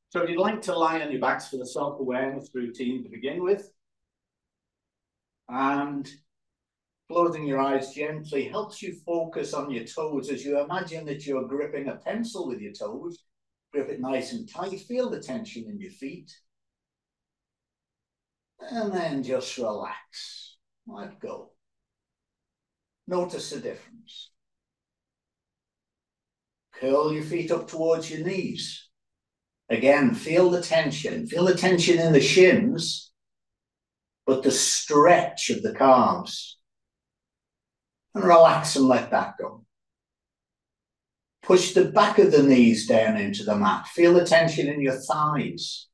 So if you'd like to lie on your backs for the self-awareness routine to begin with, and closing your eyes gently helps you focus on your toes as you imagine that you're gripping a pencil with your toes. Grip it nice and tight, feel the tension in your feet, and then just relax, let go. Notice the difference. Curl your feet up towards your knees. Again, feel the tension in the shins, but the stretch of the calves. And relax and let that go. Push the back of the knees down into the mat. Feel the tension in your thighs.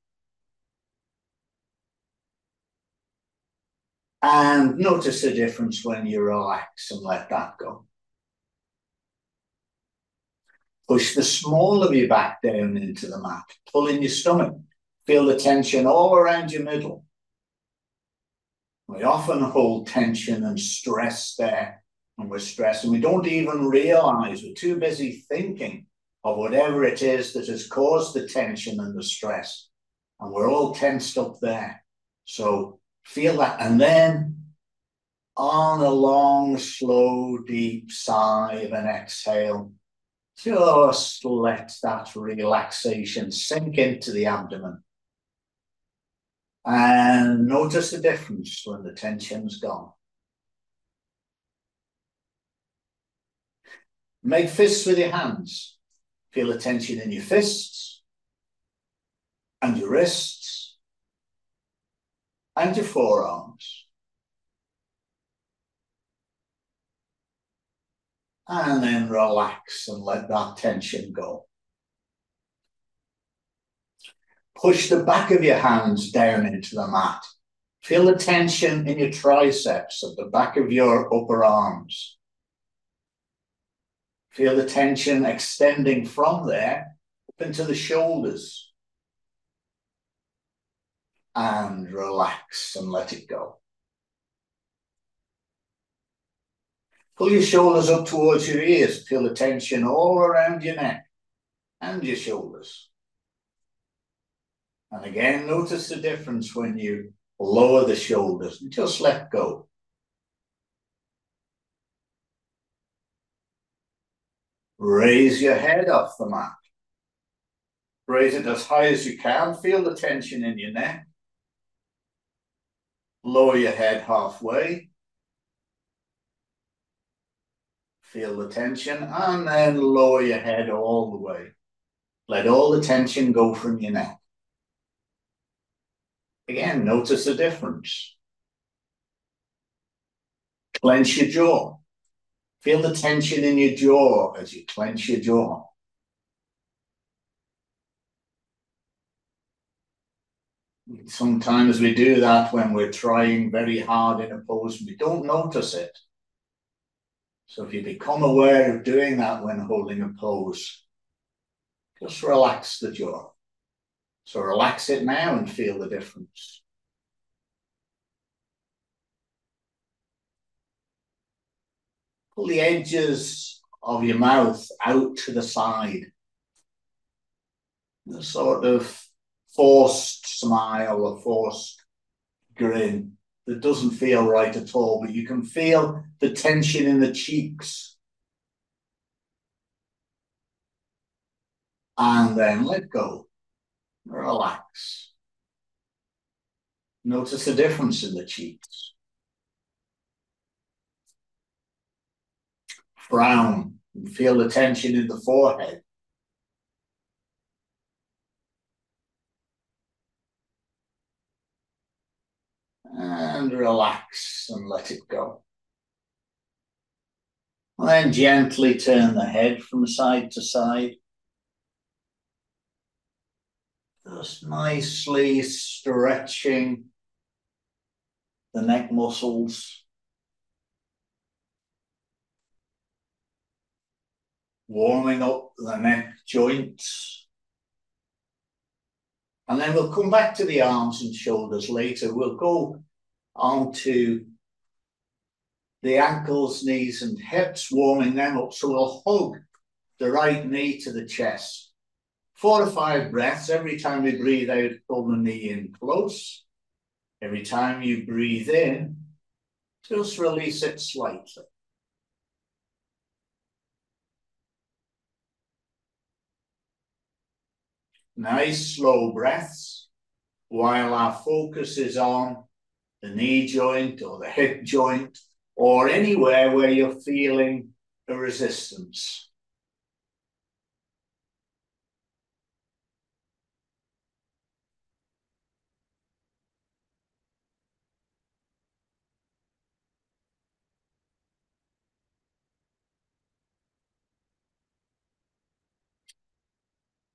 And notice the difference when you relax and let that go. Push the small of your back down into the mat. Pull in your stomach. Feel the tension all around your middle. We often hold tension and stress there, and we're stressed, and we don't even realize. We're too busy thinking of whatever it is that has caused the tension and the stress, and we're all tensed up there. So feel that, and then on a long, slow, deep sigh of an exhale, just let that relaxation sink into the abdomen. And notice the difference when the tension's gone. Make fists with your hands. Feel the tension in your fists and your wrists and your forearms. And then relax and let that tension go. Push the back of your hands down into the mat. Feel the tension in your triceps at the back of your upper arms. Feel the tension extending from there up into the shoulders. And relax and let it go. Pull your shoulders up towards your ears. Feel the tension all around your neck and your shoulders. And again, notice the difference when you lower the shoulders and just let go. Raise your head off the mat. Raise it as high as you can. Feel the tension in your neck. Lower your head halfway. Feel the tension and then lower your head all the way. Let all the tension go from your neck. Again, notice the difference. Clench your jaw. Feel the tension in your jaw as you clench your jaw. Sometimes we do that when we're trying very hard in a pose and we don't notice it. So if you become aware of doing that when holding a pose, just relax the jaw. So relax it now and feel the difference. Pull the edges of your mouth out to the side. A sort of forced smile, a forced grin that doesn't feel right at all, but you can feel the tension in the cheeks. And then let go. Relax. Notice the difference in the cheeks. Frown. Feel the tension in the forehead. And relax and let it go. And then gently turn the head from side to side. Just nicely stretching the neck muscles. Warming up the neck joints. And then we'll come back to the arms and shoulders later. We'll go on to the ankles, knees and hips, warming them up. So we'll hug the right knee to the chest. 4 to 5 breaths. Every time we breathe out, pull the knee in close. Every time you breathe in, just release it slightly. Nice slow breaths while our focus is on the knee joint or the hip joint or anywhere where you're feeling a resistance.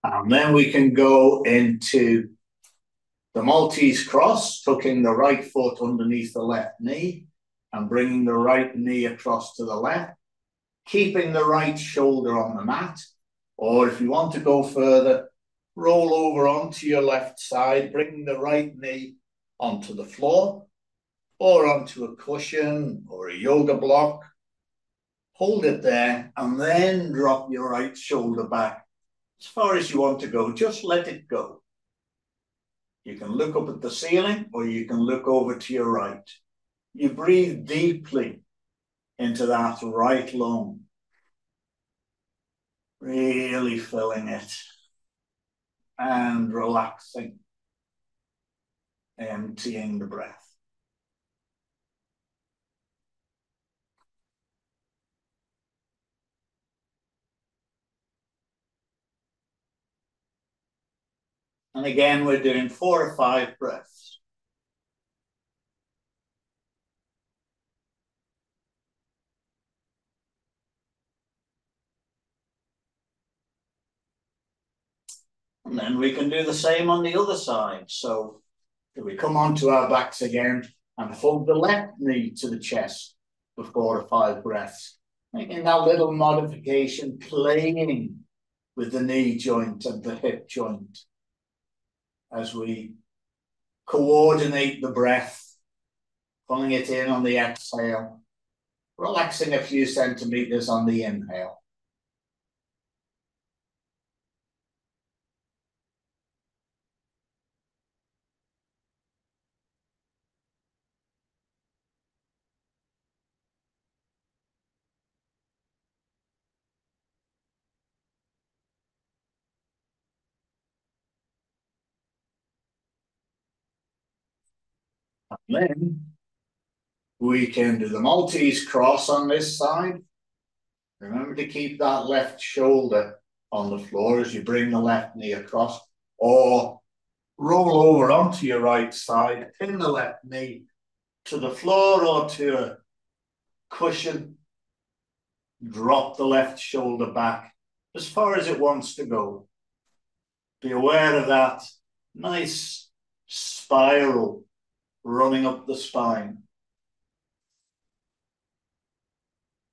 And then we can go into the Maltese cross, tucking the right foot underneath the left knee and bringing the right knee across to the left, keeping the right shoulder on the mat. Or if you want to go further, roll over onto your left side, bring the right knee onto the floor or onto a cushion or a yoga block. Hold it there and then drop your right shoulder back as far as you want to go. Just let it go. You can look up at the ceiling or you can look over to your right. You breathe deeply into that right lung, really filling it and relaxing, emptying the breath. And again, we're doing 4 or 5 breaths. And then we can do the same on the other side. So if we come onto our backs again and hold the left knee to the chest for 4 or 5 breaths, making that little modification, playing with the knee joint and the hip joint as we coordinate the breath, pulling it in on the exhale, relaxing a few centimeters on the inhale. And then we can do the Maltese cross on this side. Remember to keep that left shoulder on the floor as you bring the left knee across, or roll over onto your right side, pin the left knee to the floor or to a cushion, drop the left shoulder back as far as it wants to go. Be aware of that nice spiral running up the spine.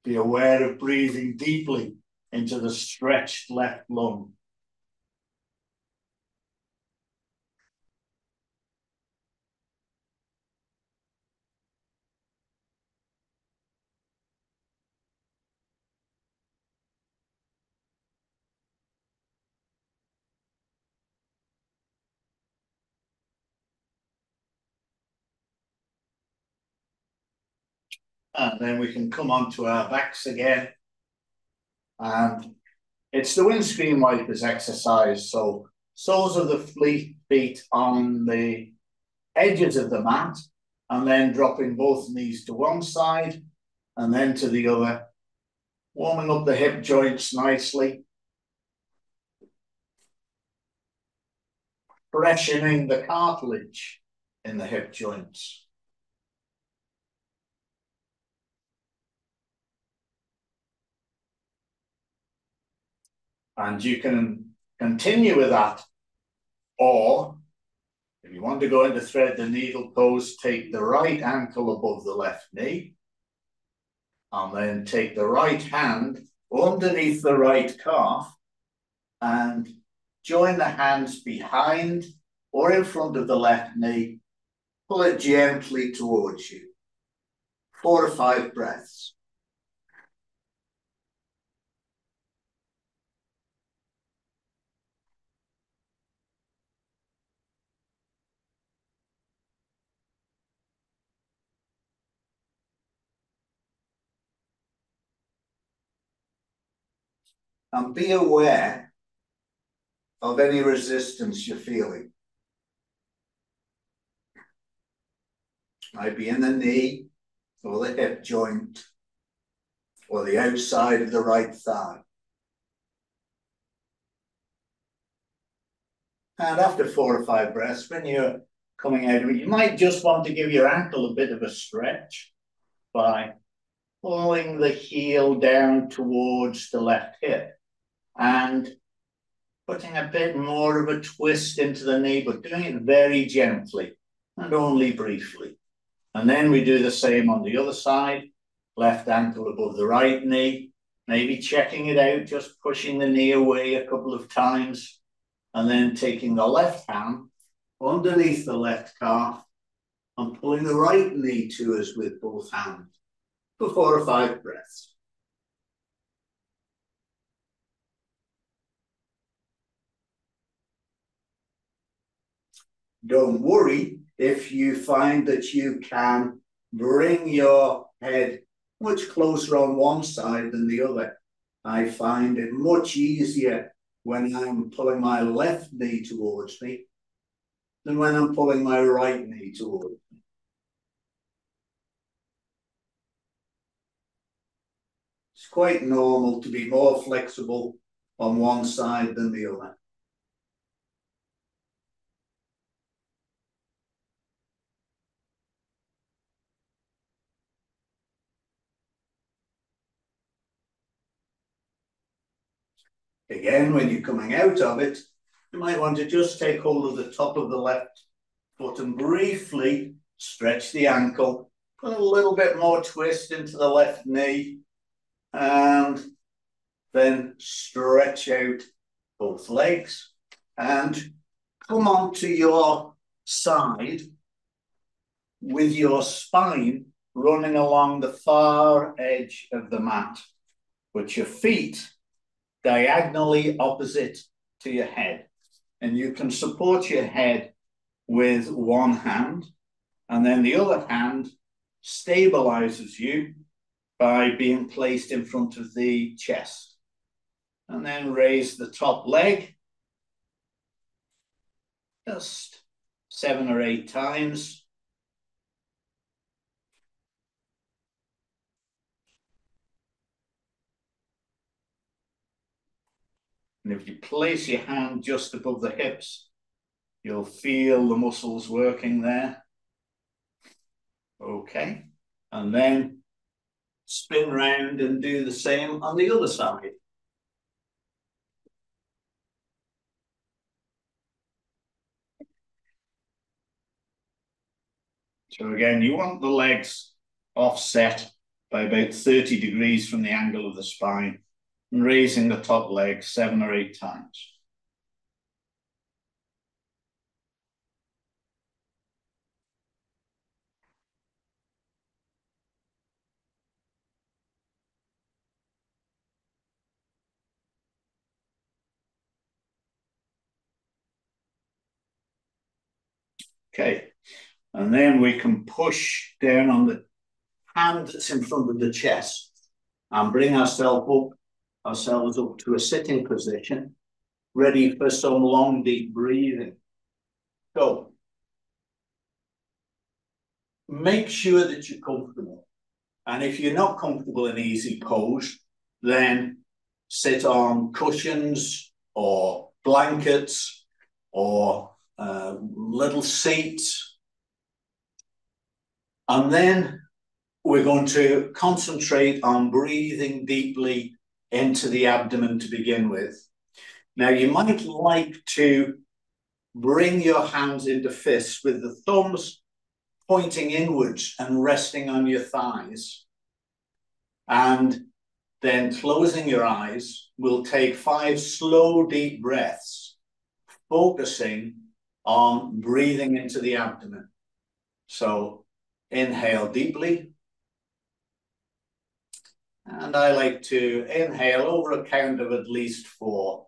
Be aware of breathing deeply into the stretched left lung. And then we can come onto our backs again. And it's the windscreen wipers exercise. So soles of the feet on the edges of the mat, and then dropping both knees to one side and then to the other, warming up the hip joints nicely, freshening the cartilage in the hip joints. And you can continue with that, or if you want to go into thread the needle pose, take the right ankle above the left knee, and then take the right hand underneath the right calf and join the hands behind or in front of the left knee. Pull it gently towards you. 4 or 5 breaths. And be aware of any resistance you're feeling. Might be in the knee or the hip joint or the outside of the right thigh. And after 4 or 5 breaths, when you're coming out of it, you might just want to give your ankle a bit of a stretch by pulling the heel down towards the left hip and putting a bit more of a twist into the knee, but doing it very gently and only briefly. And then we do the same on the other side, left ankle above the right knee, maybe checking it out, just pushing the knee away a couple of times, and then taking the left hand underneath the left calf and pulling the right knee to us with both hands for 4 or 5 breaths. Don't worry if you find that you can bring your head much closer on one side than the other. I find it much easier when I'm pulling my left knee towards me than when I'm pulling my right knee towards me. It's quite normal to be more flexible on one side than the other. Again, when you're coming out of it, you might want to just take hold of the top of the left foot and briefly stretch the ankle, put a little bit more twist into the left knee, and then stretch out both legs and come onto your side with your spine running along the far edge of the mat, with your feet diagonally opposite to your head. And you can support your head with one hand, and then the other hand stabilizes you by being placed in front of the chest. And then raise the top leg just 7 or 8 times. And if you place your hand just above the hips, you'll feel the muscles working there. Okay. And then spin round and do the same on the other side. So again, you want the legs offset by about 30 degrees from the angle of the spine, and raising the top leg 7 or 8 times. Okay, and then we can push down on the hand that's in front of the chest and bring ourselves up to a sitting position, ready for some long, deep breathing. So, make sure that you're comfortable. And if you're not comfortable in easy pose, then sit on cushions or blankets or little seats. And then we're going to concentrate on breathing deeply into the abdomen to begin with. Now, you might like to bring your hands into fists with the thumbs pointing inwards and resting on your thighs. And then closing your eyes, we'll take 5 slow, deep breaths, focusing on breathing into the abdomen. So inhale deeply. And I like to inhale over a count of at least 4.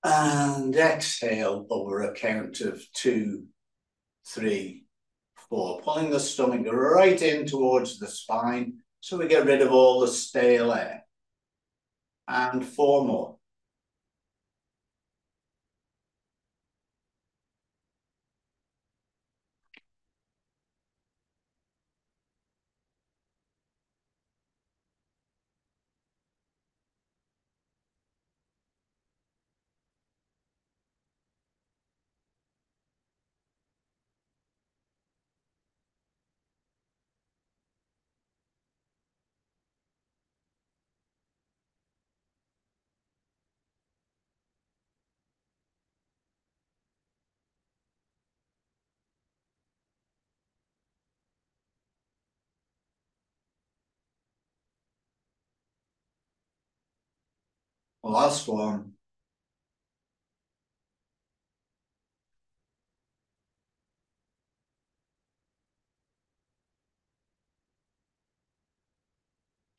And exhale over a count of 2, 3, 4. Pulling the stomach right in towards the spine So we get rid of all the stale air. And 4 more. Last one.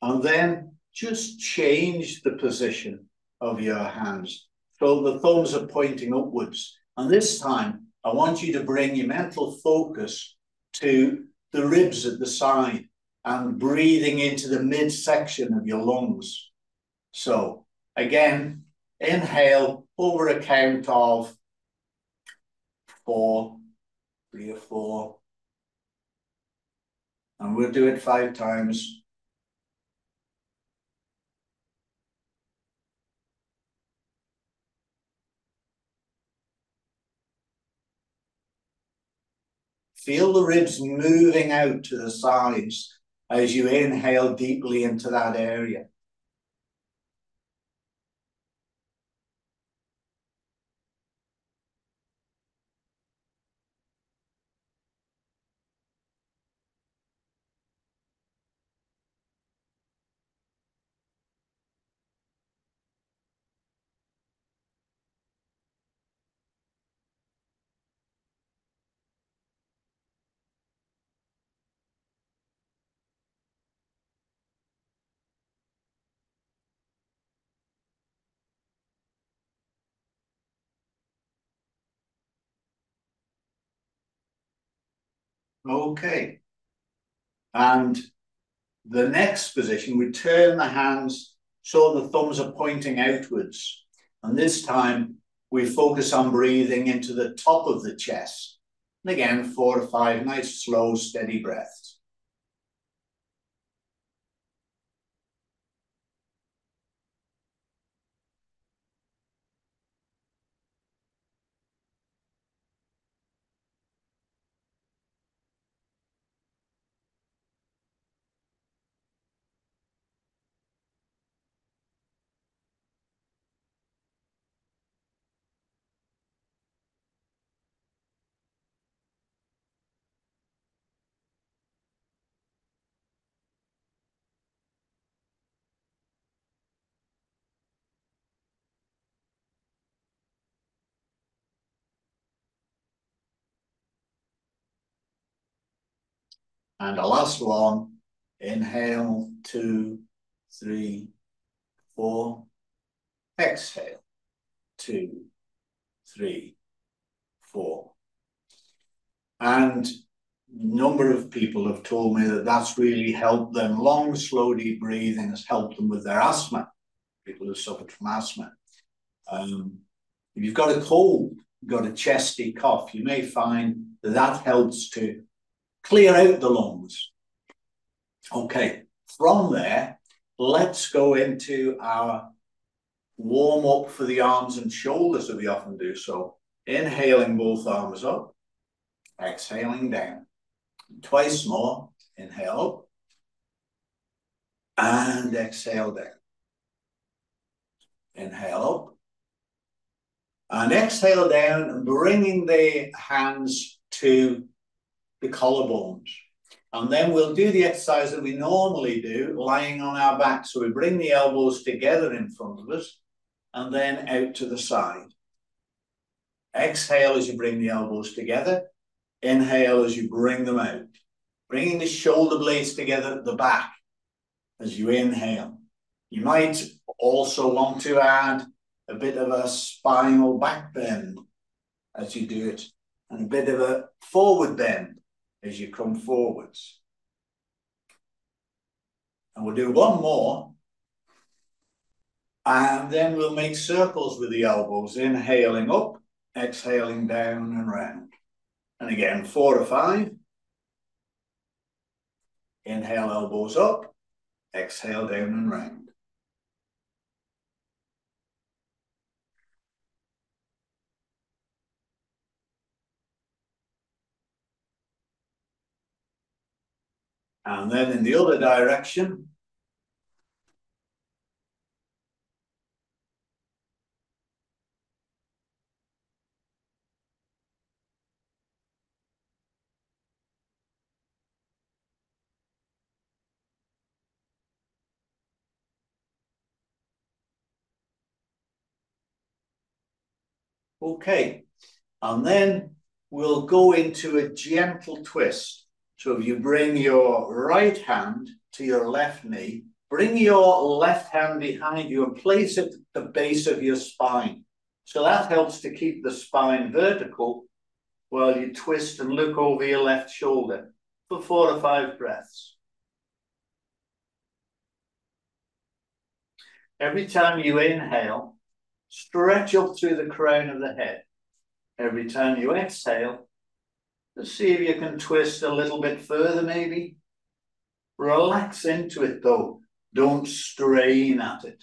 And then just change the position of your hands. So the thumbs are pointing upwards. And this time, I want you to bring your mental focus to the ribs at the side and breathing into the midsection of your lungs. So again, inhale over a count of 4, 3 or 4. And we'll do it 5 times. Feel the ribs moving out to the sides as you inhale deeply into that area. Okay. And the next position, we turn the hands so the thumbs are pointing outwards. And this time we focus on breathing into the top of the chest. And again, 4 to 5 nice, slow, steady breaths. And the last one, inhale, 2, 3, 4. Exhale, 2, 3, 4. And a number of people have told me that that's really helped them. Long, slow, deep breathing has helped them with their asthma. People who suffered from asthma. If you've got a cold, you've got a chesty cough, you may find that that helps to clear out the lungs. Okay, from there, let's go into our warm up for the arms and shoulders that we often do. So inhaling both arms up, exhaling down. Twice more, inhale up and exhale down. Inhale up and exhale down, bringing the hands to the collarbones. And then we'll do the exercise that we normally do, lying on our back. So we bring the elbows together in front of us and then out to the side. Exhale as you bring the elbows together. Inhale as you bring them out. Bringing the shoulder blades together at the back as you inhale. You might also want to add a bit of a spinal back bend as you do it, and a bit of a forward bend as you come forwards. And we'll do one more. And then we'll make circles with the elbows, inhaling up, exhaling down and round. And again, 4 to 5. Inhale, elbows up, exhale down and round. And then in the other direction. Okay, and then we'll go into a gentle twist. So if you bring your right hand to your left knee, bring your left hand behind you and place it at the base of your spine. So that helps to keep the spine vertical while you twist and look over your left shoulder for 4 to 5 breaths. Every time you inhale, stretch up through the crown of the head. Every time you exhale, just see if you can twist a little bit further maybe. Relax into it though. Don't strain at it.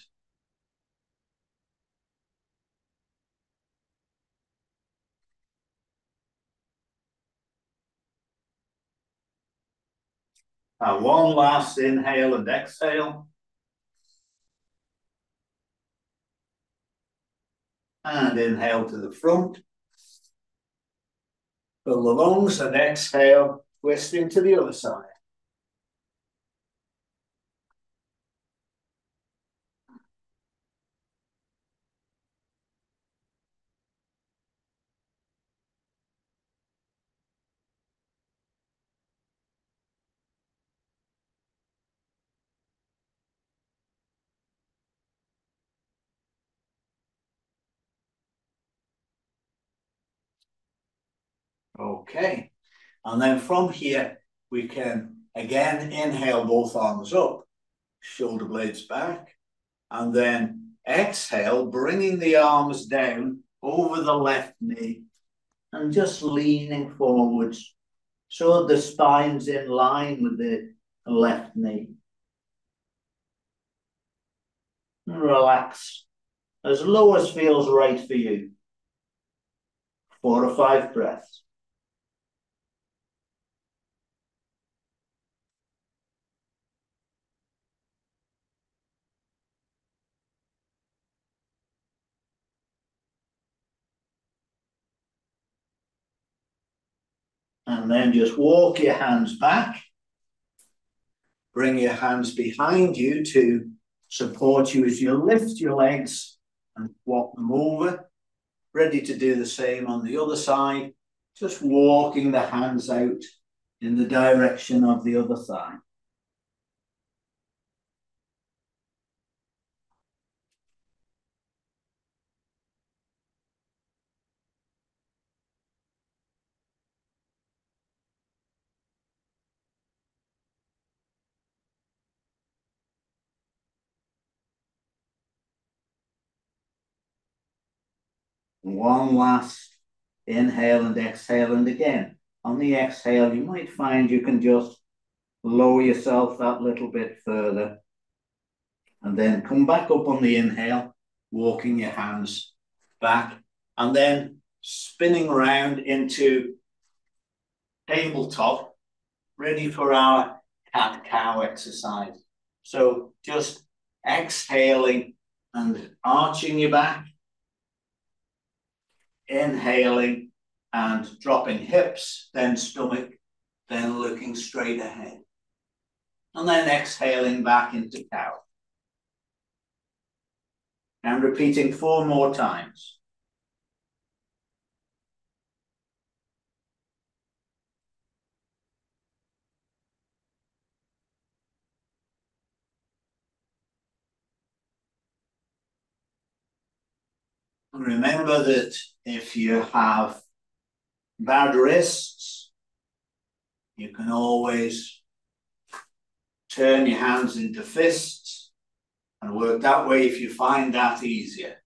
And one last inhale and exhale. And inhale to the front. Fill the lungs and exhale, twisting to the other side. Okay. And then from here, we can again inhale both arms up, shoulder blades back, and then exhale, bringing the arms down over the left knee and just leaning forwards so the spine's in line with the left knee. And relax as low as feels right for you. 4 or 5 breaths. And then just walk your hands back. Bring your hands behind you to support you as you lift your legs and walk them over. Ready to do the same on the other side. Just walking the hands out in the direction of the other thigh. One last inhale and exhale. And again, on the exhale, you might find you can just lower yourself that little bit further. And then come back up on the inhale, walking your hands back. And then spinning around into tabletop, ready for our cat-cow exercise. So just exhaling and arching your back. Inhaling and dropping hips, then stomach, then looking straight ahead. And then exhaling back into cow. And repeating 4 more times. And remember that if you have bad wrists, you can always turn your hands into fists and work that way if you find that easier.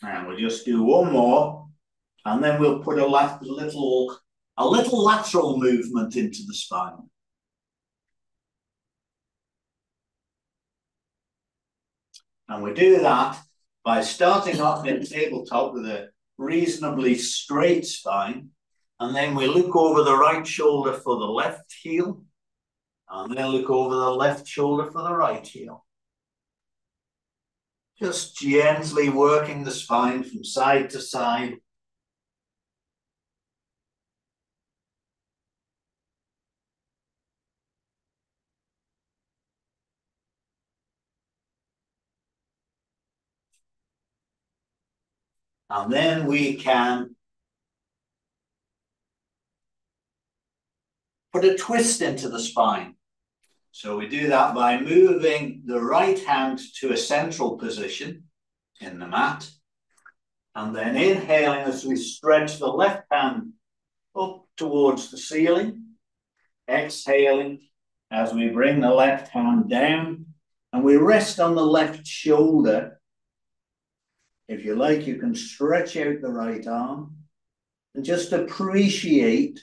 And we'll just do one more, and then we'll put a little lateral movement into the spine. And we do that by starting off in tabletop with a reasonably straight spine, and then we look over the right shoulder for the left heel, and then look over the left shoulder for the right heel. Just gently working the spine from side to side. And then we can put a twist into the spine. So we do that by moving the right hand to a central position in the mat, and then inhaling as we stretch the left hand up towards the ceiling, exhaling as we bring the left hand down, and we rest on the left shoulder. If you like, you can stretch out the right arm and just appreciate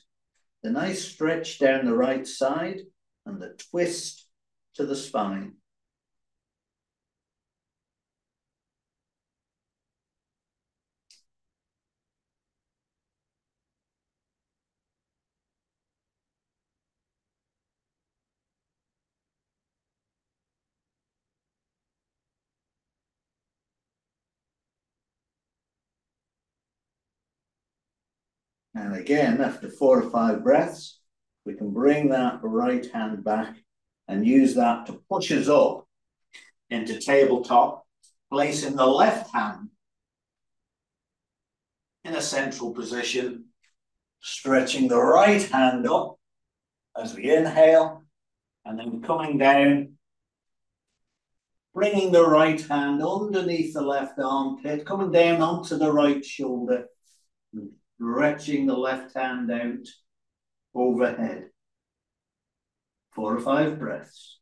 the nice stretch down the right side and the twist to the spine. And again, after 4 or 5 breaths, we can bring that right hand back and use that to push us up into tabletop, placing the left hand in a central position, stretching the right hand up as we inhale, and then coming down, bringing the right hand underneath the left armpit, coming down onto the right shoulder, stretching the left hand out overhead. 4 or 5 breaths.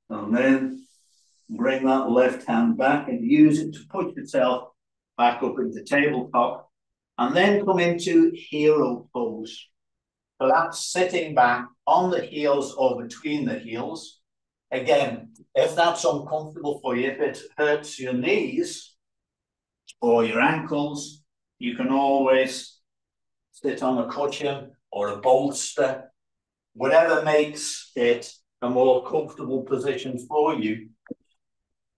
And then bring that left hand back and use it to push yourself back up into tabletop, and then come into hero pose. So that's sitting back on the heels or between the heels. Again, if that's uncomfortable for you, if it hurts your knees or your ankles, you can always sit on a cushion or a bolster, whatever makes it a more comfortable position for you.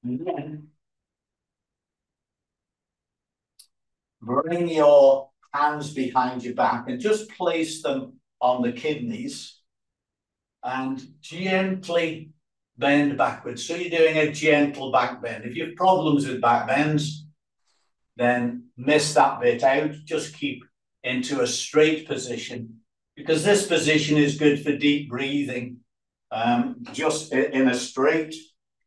And then bring your hands behind your back and just place them on the kidneys and gently bend backwards. So you're doing a gentle back bend. If you have problems with back bends, then miss that bit out. Just keep into a straight position, because this position is good for deep breathing. Just in a straight,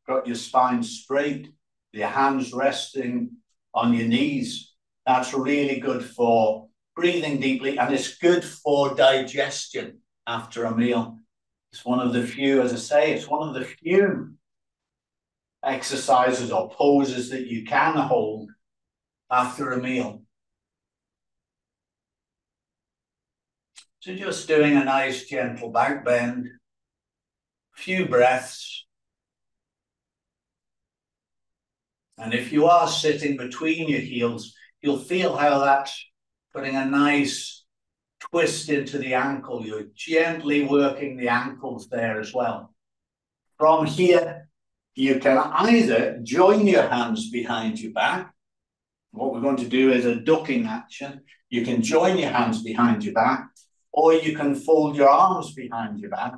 got your spine straight, your hands resting on your knees. That's really good for breathing deeply, and it's good for digestion after a meal. It's one of the few, as I say, it's one of the few exercises or poses that you can hold after a meal. So just doing a nice gentle back bend, few breaths. And if you are sitting between your heels, you'll feel how that's putting a nice twist into the ankle. You're gently working the ankles there as well. From here, you can either join your hands behind your back. What we're going to do is a ducking action. You can join your hands behind your back, or you can fold your arms behind your back.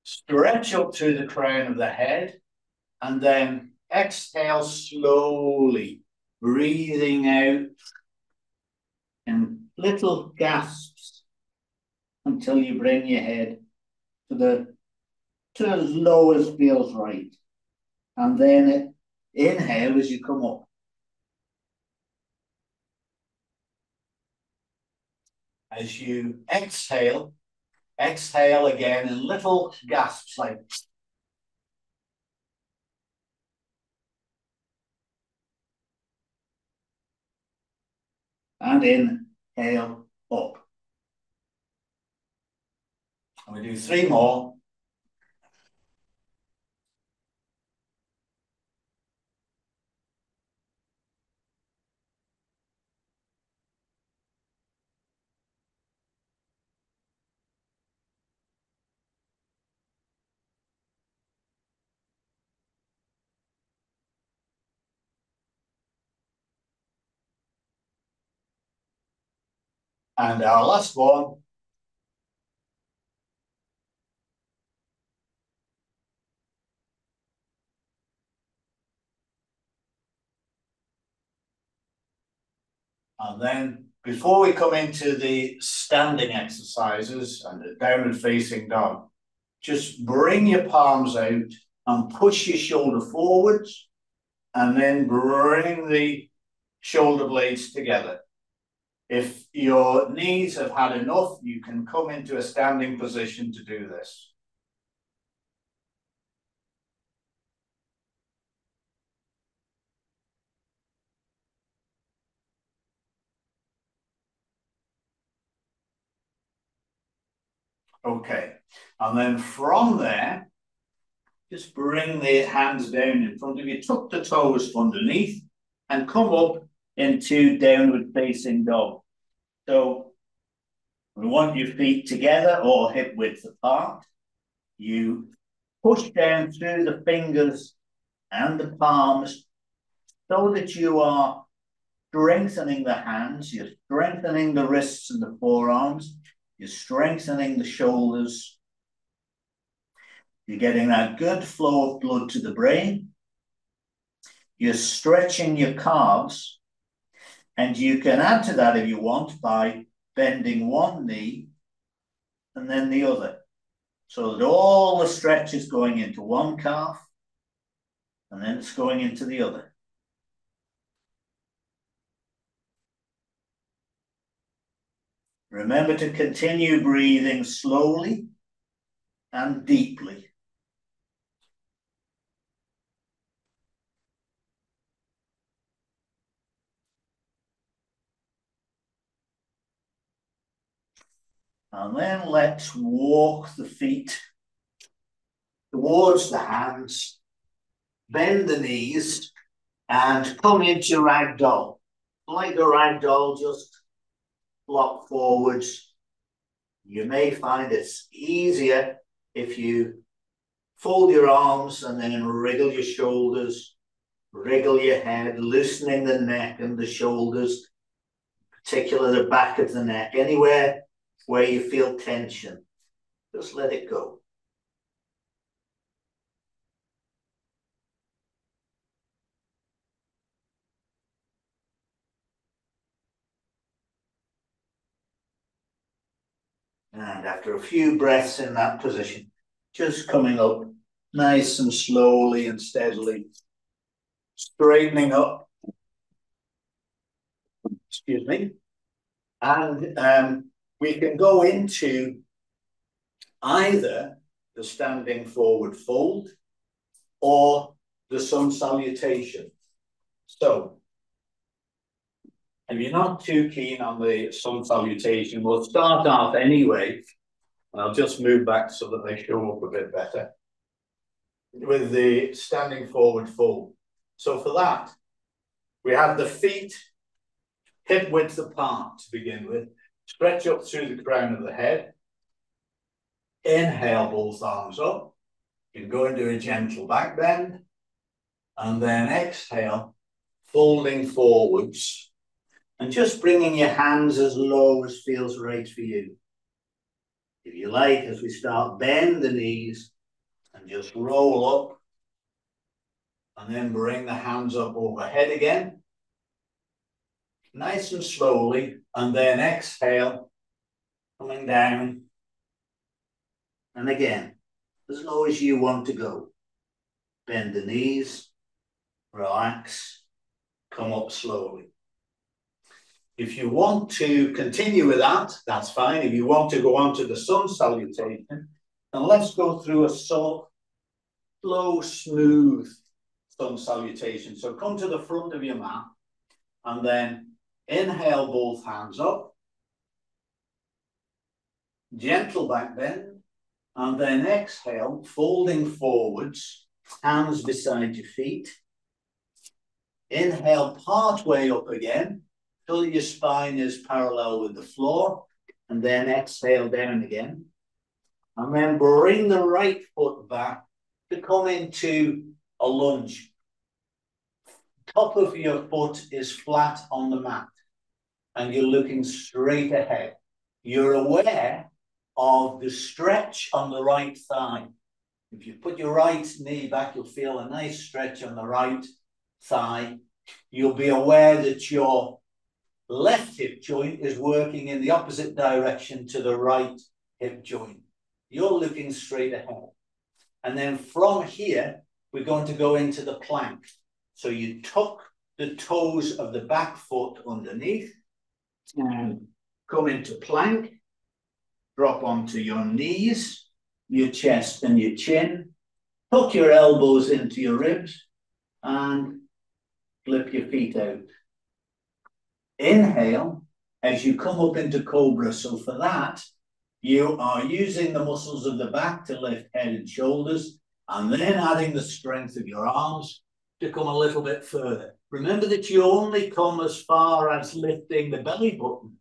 Stretch up through the crown of the head, and then exhale slowly, breathing out in little gasps until you bring your head to as low as feels right. And then inhale as you come up. As you exhale, exhale again in little gasps like. And inhale up. And we do 3 more. And our last one. And then before we come into the standing exercises and the downward facing dog, just bring your palms out and push your shoulder forwards, and then bring the shoulder blades together. If your knees have had enough, you can come into a standing position to do this. Okay, and then from there, just bring the hands down in front of you, tuck the toes underneath, and come up into downward facing dog. So we want your feet together or hip width apart. You push down through the fingers and the palms so that you are strengthening the hands, you're strengthening the wrists and the forearms, you're strengthening the shoulders. You're getting that good flow of blood to the brain. You're stretching your calves, and you can add to that if you want by bending one knee and then the other, so that all the stretch is going into one calf and then it's going into the other. Remember to continue breathing slowly and deeply. And then let's walk the feet towards the hands, bend the knees, and come into ragdoll. Like the ragdoll, just flop forwards. You may find it's easier if you fold your arms and then wriggle your shoulders, wriggle your head, loosening the neck and the shoulders, particularly the back of the neck, anywhere where you feel tension. Just let it go. And after a few breaths in that position, just coming up nice and slowly and steadily, straightening up. Excuse me. And we can go into either the standing forward fold or the sun salutation. So, if you're not too keen on the sun salutation, we'll start off anyway. And I'll just move back so that they show up a bit better with the standing forward fold. So for that, we have the feet hip width apart to begin with. Stretch up through the crown of the head. Inhale, both arms up. You can go into a gentle back bend. And then exhale, folding forwards And just bringing your hands as low as feels right for you. If you like, as we start, bend the knees and just roll up. And then bring the hands up overhead again. Nice and slowly. And then exhale, coming down. And again, as low as you want to go. Bend the knees, relax, come up slowly. If you want to continue with that, that's fine. If you want to go on to the sun salutation, then let's go through a soft, slow, smooth sun salutation. So come to the front of your mat and then inhale both hands up. Gentle back bend. And then exhale, folding forwards, hands beside your feet. Inhale, part way up again, so that your spine is parallel with the floor. And then exhale down again. And then bring the right foot back to come into a lunge. Top of your foot is flat on the mat. And you're looking straight ahead. You're aware of the stretch on the right thigh. If you put your right knee back, you'll feel a nice stretch on the right thigh. You'll be aware that your left hip joint is working in the opposite direction to the right hip joint. You're looking straight ahead. And then from here, we're going to go into the plank. So you tuck the toes of the back foot underneath and come into plank. Drop onto your knees, your chest and your chin. Tuck your elbows into your ribs and flip your feet out. Inhale as you come up into Cobra. So for that, you are using the muscles of the back to lift head and shoulders, and then adding the strength of your arms to come a little bit further. Remember that you only come as far as lifting the belly button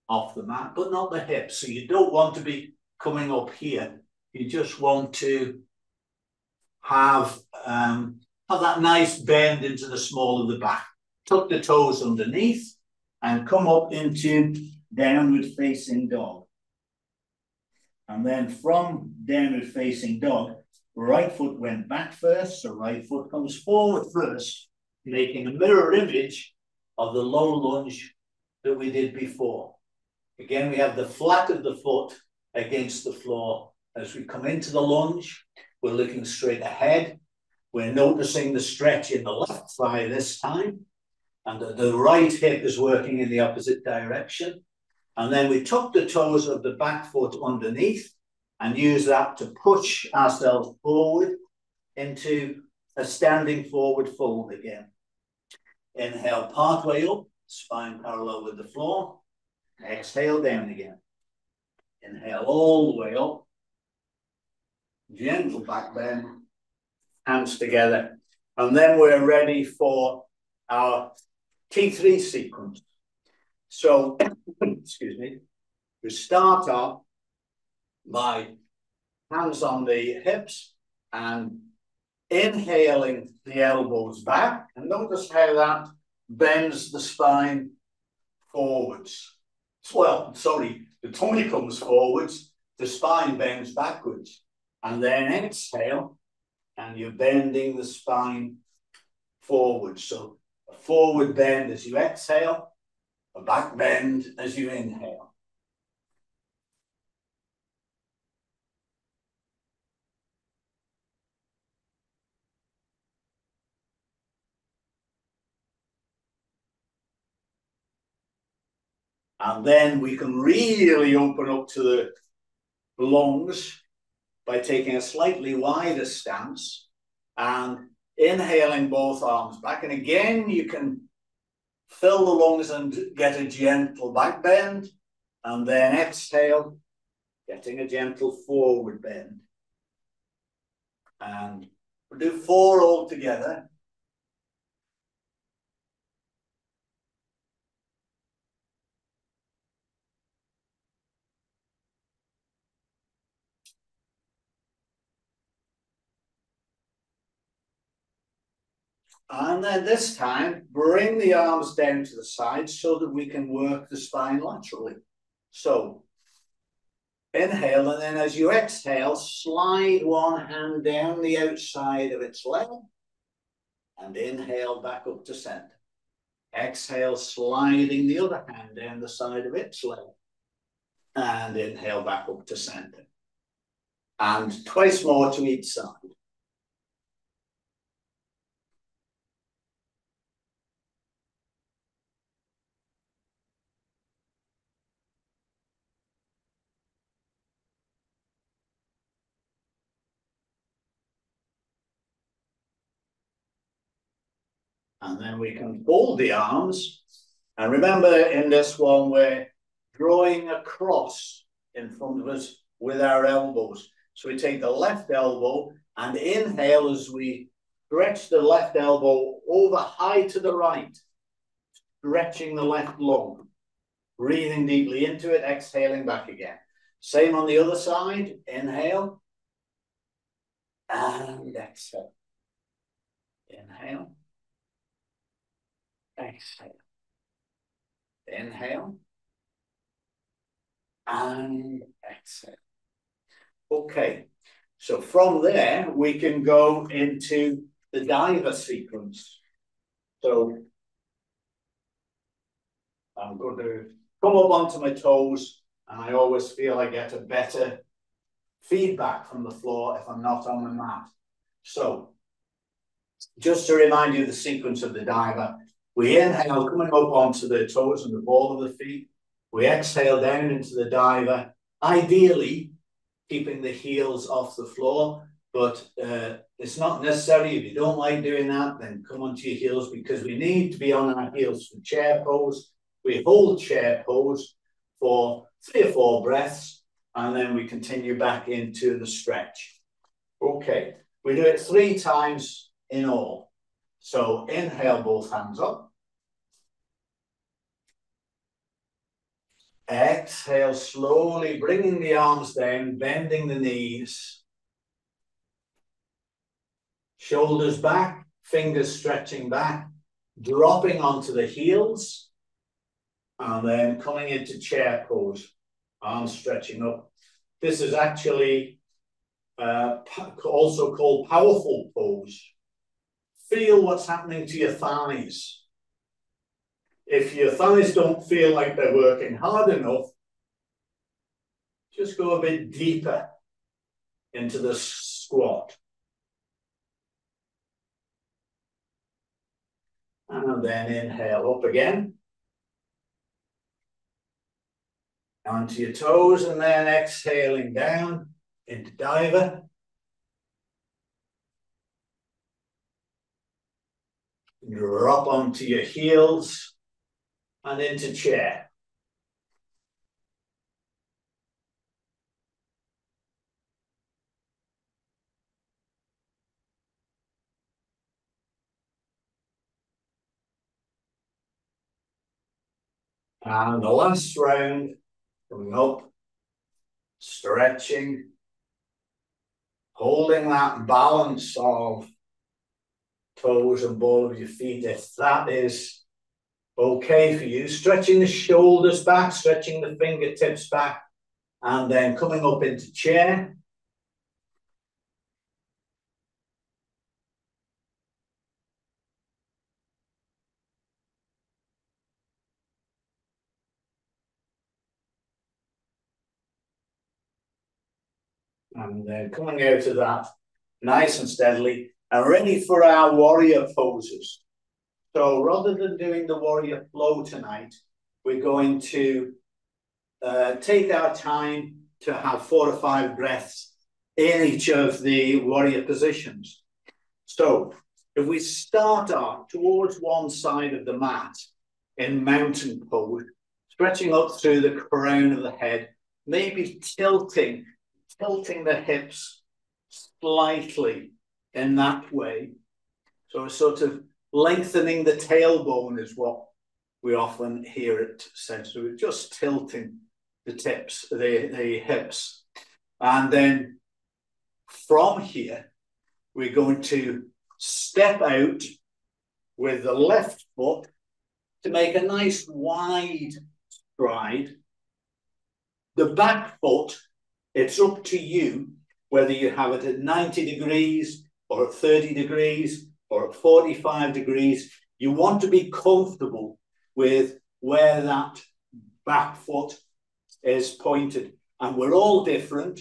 off the mat, but not the hips. So you don't want to be coming up here. You just want to have that nice bend into the small of the back. Tuck the toes underneath and come up into downward facing dog. And then from downward facing dog, right foot went back first, so right foot comes forward first, making a mirror image of the low lunge that we did before. Again, we have the flat of the foot against the floor. As we come into the lunge, we're looking straight ahead. We're noticing the stretch in the left thigh this time, and the right hip is working in the opposite direction. And then we tuck the toes of the back foot underneath and use that to push ourselves forward into a standing forward fold again. Inhale, partway up, spine parallel with the floor. Exhale down again. Inhale all the way up. Gentle back bend. Hands together. And then we're ready for our T3 sequence. So, excuse me, we start off by hands on the hips and inhaling the elbows back. And notice how that bends the spine forwards. Well, sorry, the tummy comes forwards, the spine bends backwards. And then exhale, and you're bending the spine forward. So a forward bend as you exhale, a back bend as you inhale. And then we can really open up to the lungs by taking a slightly wider stance and inhaling both arms back. And again, you can fill the lungs and get a gentle back bend. And then exhale, getting a gentle forward bend. And we'll do 4 all together. And then this time, bring the arms down to the side so that we can work the spine laterally. So inhale, and then as you exhale, slide one hand down the outside of its leg and inhale back up to center. Exhale, sliding the other hand down the side of its leg and inhale back up to center. And twice more to each side. And then we can fold the arms. And remember, in this one, we're drawing across in front of us with our elbows. So we take the left elbow and inhale as we stretch the left elbow over high to the right, stretching the left lung, breathing deeply into it, exhaling back again. Same on the other side. Inhale and exhale. Inhale. Exhale. Inhale. And exhale. Okay. So from there, we can go into the diver sequence. So I'm going to come up onto my toes, and I always feel I get a better feedback from the floor if I'm not on the mat. So just to remind you the sequence of the diver, we inhale coming up onto the toes and the ball of the feet. We exhale down into the diver, ideally keeping the heels off the floor, but it's not necessary. If you don't like doing that, then come onto your heels, because we need to be on our heels for chair pose. We hold chair pose for 3 or 4 breaths, and then we continue back into the stretch. Okay, we do it 3 times in all. So inhale, both hands up. Exhale, slowly bringing the arms down, bending the knees. Shoulders back, fingers stretching back, dropping onto the heels, and then coming into chair pose, arms stretching up. This is actually also called powerful pose. Feel what's happening to your thighs. If your thighs don't feel like they're working hard enough, just go a bit deeper into the squat. And then inhale up again. Onto your toes, and then exhaling down into diver. Drop onto your heels and into chair. And the last round, coming up, stretching, holding that balance of toes and ball of your feet, if that is okay for you. Stretching the shoulders back, stretching the fingertips back, and then coming up into chair. And then coming out of that nice and steadily, and ready for our warrior poses. So rather than doing the warrior flow tonight, we're going to take our time to have 4 or 5 breaths in each of the warrior positions. So if we start off towards one side of the mat in mountain pose, stretching up through the crown of the head, maybe tilting the hips slightly in that way. So we're sort of lengthening the tailbone is what we often hear it said. So we're just tilting the tips, the hips. And then from here, we're going to step out with the left foot to make a nice wide stride. The back foot, it's up to you whether you have it at 90 degrees or at 30 degrees or at 45 degrees. You want to be comfortable with where that back foot is pointed. And we're all different,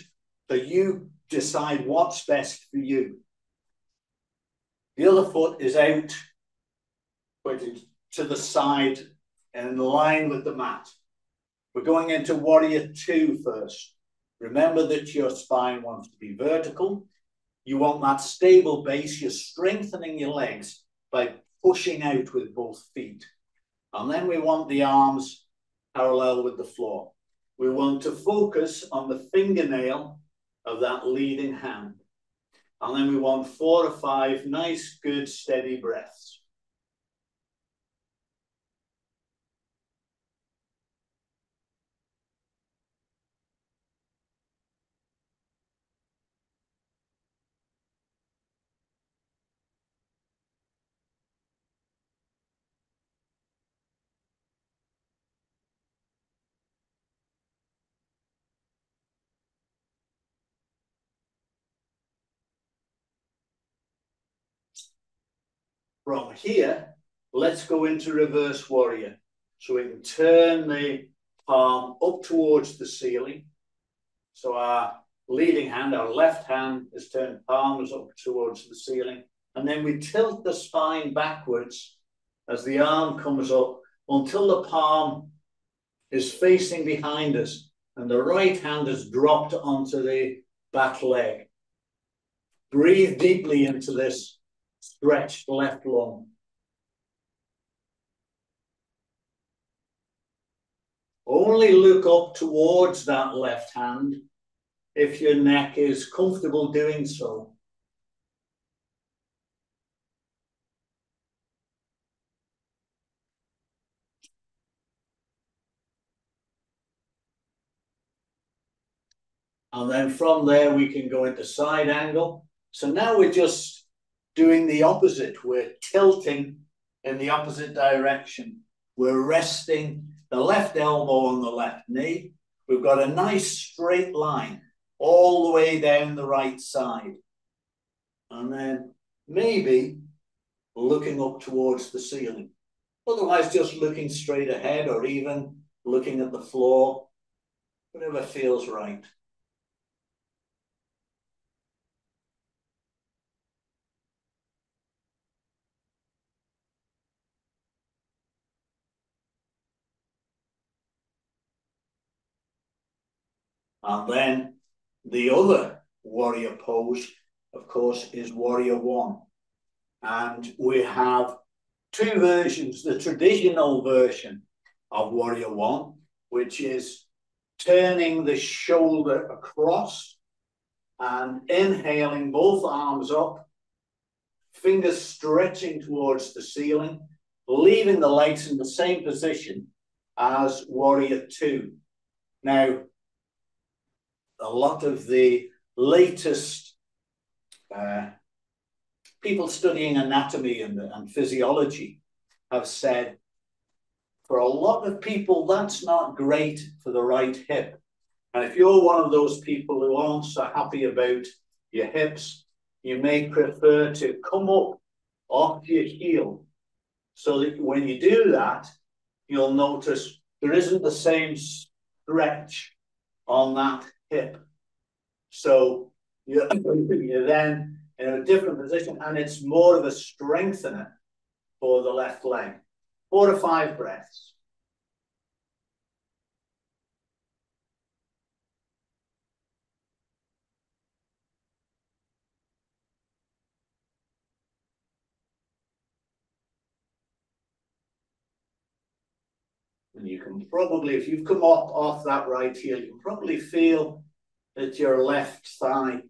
so you decide what's best for you. The other foot is out, pointed to the side and in line with the mat. We're going into Warrior 2 first. Remember that your spine wants to be vertical. You want that stable base. You're strengthening your legs by pushing out with both feet. And then we want the arms parallel with the floor. We want to focus on the fingernail of that leading hand. And then we want 4 or 5 nice, good, steady breaths. From here, let's go into reverse warrior. So we can turn the palm up towards the ceiling. So our leading hand, our left hand, is turned palms up towards the ceiling. And then we tilt the spine backwards as the arm comes up until the palm is facing behind us and the right hand is dropped onto the back leg. Breathe deeply into this stretched left lung. Only look up towards that left hand if your neck is comfortable doing so. And then from there, we can go into side angle. So now we're just doing the opposite. We're tilting in the opposite direction. We're resting the left elbow on the left knee. We've got a nice straight line all the way down the right side. And then maybe looking up towards the ceiling. Otherwise, just looking straight ahead or even looking at the floor, whatever feels right. And then the other warrior pose, of course, is Warrior 1. And we have 2 versions. The traditional version of Warrior 1, which is turning the shoulder across and inhaling, both arms up, fingers stretching towards the ceiling, leaving the legs in the same position as Warrior 2. Now, a lot of the latest people studying anatomy and physiology have said, for a lot of people, that's not great for the right hip. And if you're one of those people who aren't so happy about your hips, you may prefer to come up off your heel so that when you do that, you'll notice there isn't the same stretch on that hip. So you're then in a different position, and it's more of a strengthener for the left leg. 4 to 5 breaths. And you can probably, if you've come off that right heel, you can probably feel that your left thigh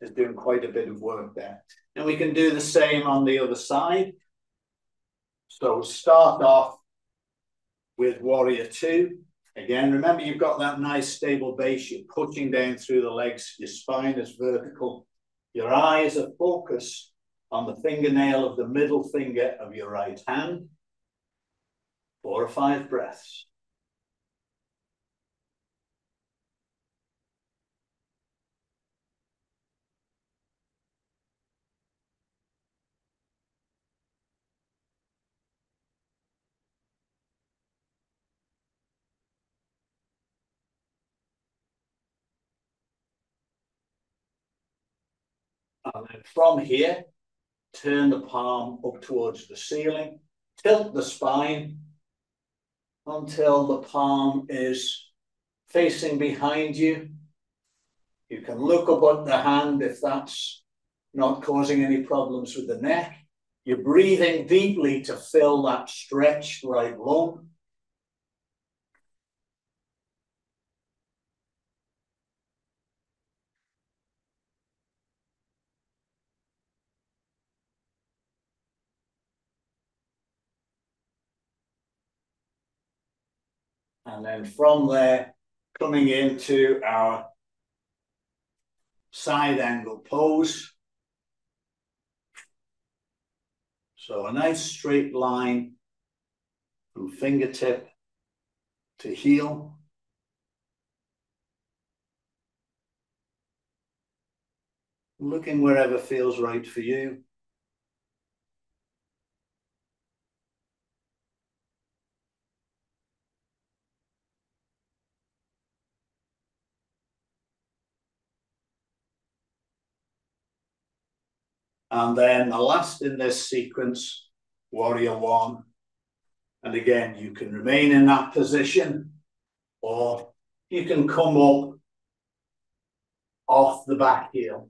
is doing quite a bit of work there. And we can do the same on the other side. So start off with Warrior 2. Again, remember you've got that nice stable base. You're pushing down through the legs. Your spine is vertical. Your eyes are focused on the fingernail of the middle finger of your right hand. 4 or 5 breaths. And then from here, turn the palm up towards the ceiling, tilt the spine until the palm is facing behind you. You can look up at the hand if that's not causing any problems with the neck. You're breathing deeply to fill that stretched right lung. And then from there, coming into our side angle pose. So a nice straight line from fingertip to heel. Looking wherever feels right for you. And then the last in this sequence, warrior one. And again, you can remain in that position, or you can come up off the back heel.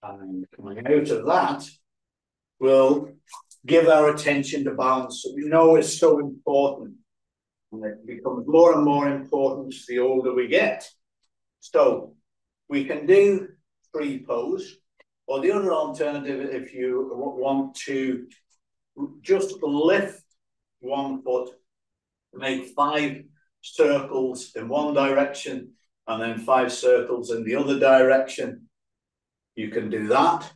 And coming out of that, we'll give our attention to balance. So we know it's so important. And it becomes more and more important the older we get. So we can do tree pose, or the other alternative, if you want to just lift one foot, make 5 circles in one direction, and then 5 circles in the other direction. You can do that.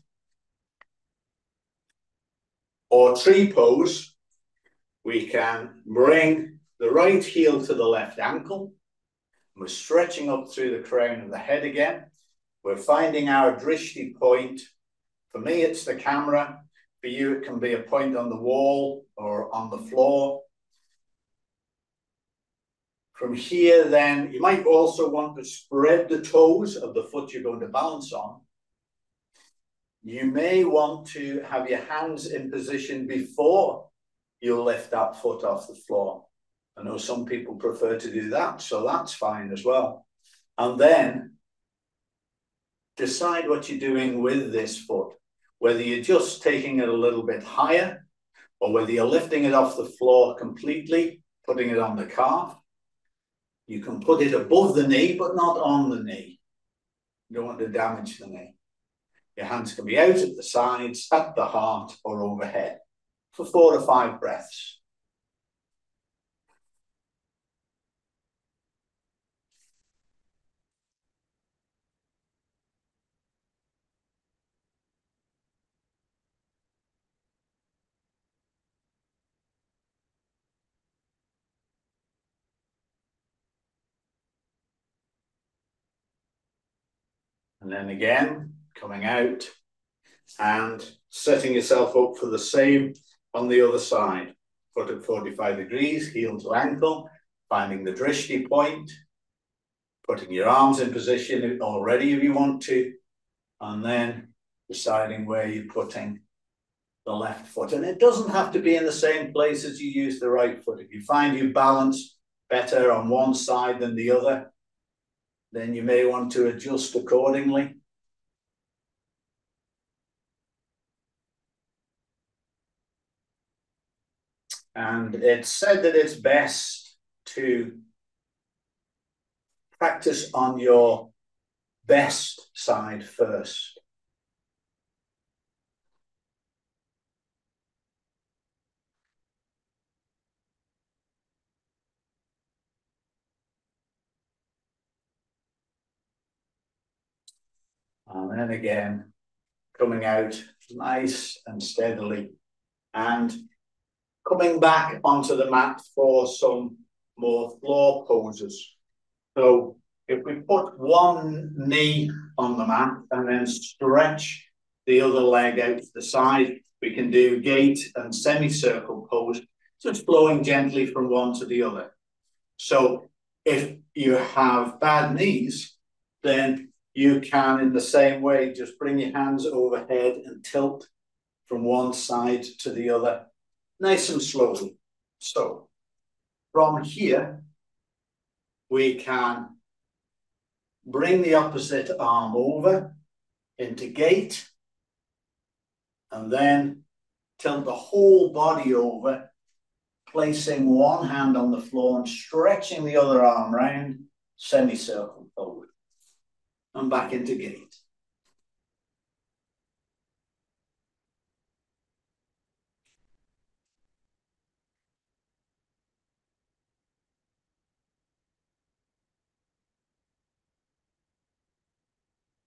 Or tree pose, we can bring the right heel to the left ankle. We're stretching up through the crown of the head again. We're finding our drishti point. For me, it's the camera. For you, it can be a point on the wall or on the floor. From here, then, you might also want to spread the toes of the foot you're going to balance on. You may want to have your hands in position before you lift that foot off the floor. I know some people prefer to do that, so that's fine as well. And then decide what you're doing with this foot, whether you're just taking it a little bit higher or whether you're lifting it off the floor completely, putting it on the calf. You can put it above the knee, but not on the knee. You don't want to damage the knee. Your hands can be out at the sides, at the heart, or overhead for 4 or 5 breaths. And then again, coming out and setting yourself up for the same on the other side. Foot at 45 degrees, heel to ankle, finding the drishti point, putting your arms in position already if you want to, and then deciding where you're putting the left foot. And it doesn't have to be in the same place as you use the right foot. If you find you balance better on one side than the other, then you may want to adjust accordingly. And it's said that it's best to practice on your best side first. And then again, coming out nice and steadily and coming back onto the mat for some more floor poses. So if we put one knee on the mat and then stretch the other leg out to the side, we can do gate and semicircle pose, just flowing gently from one to the other. So if you have bad knees, then you can, in the same way, just bring your hands overhead and tilt from one side to the other, nice and slowly. So from here, we can bring the opposite arm over into gate and then tilt the whole body over, placing one hand on the floor and stretching the other arm round, semicircle forward and back into gate.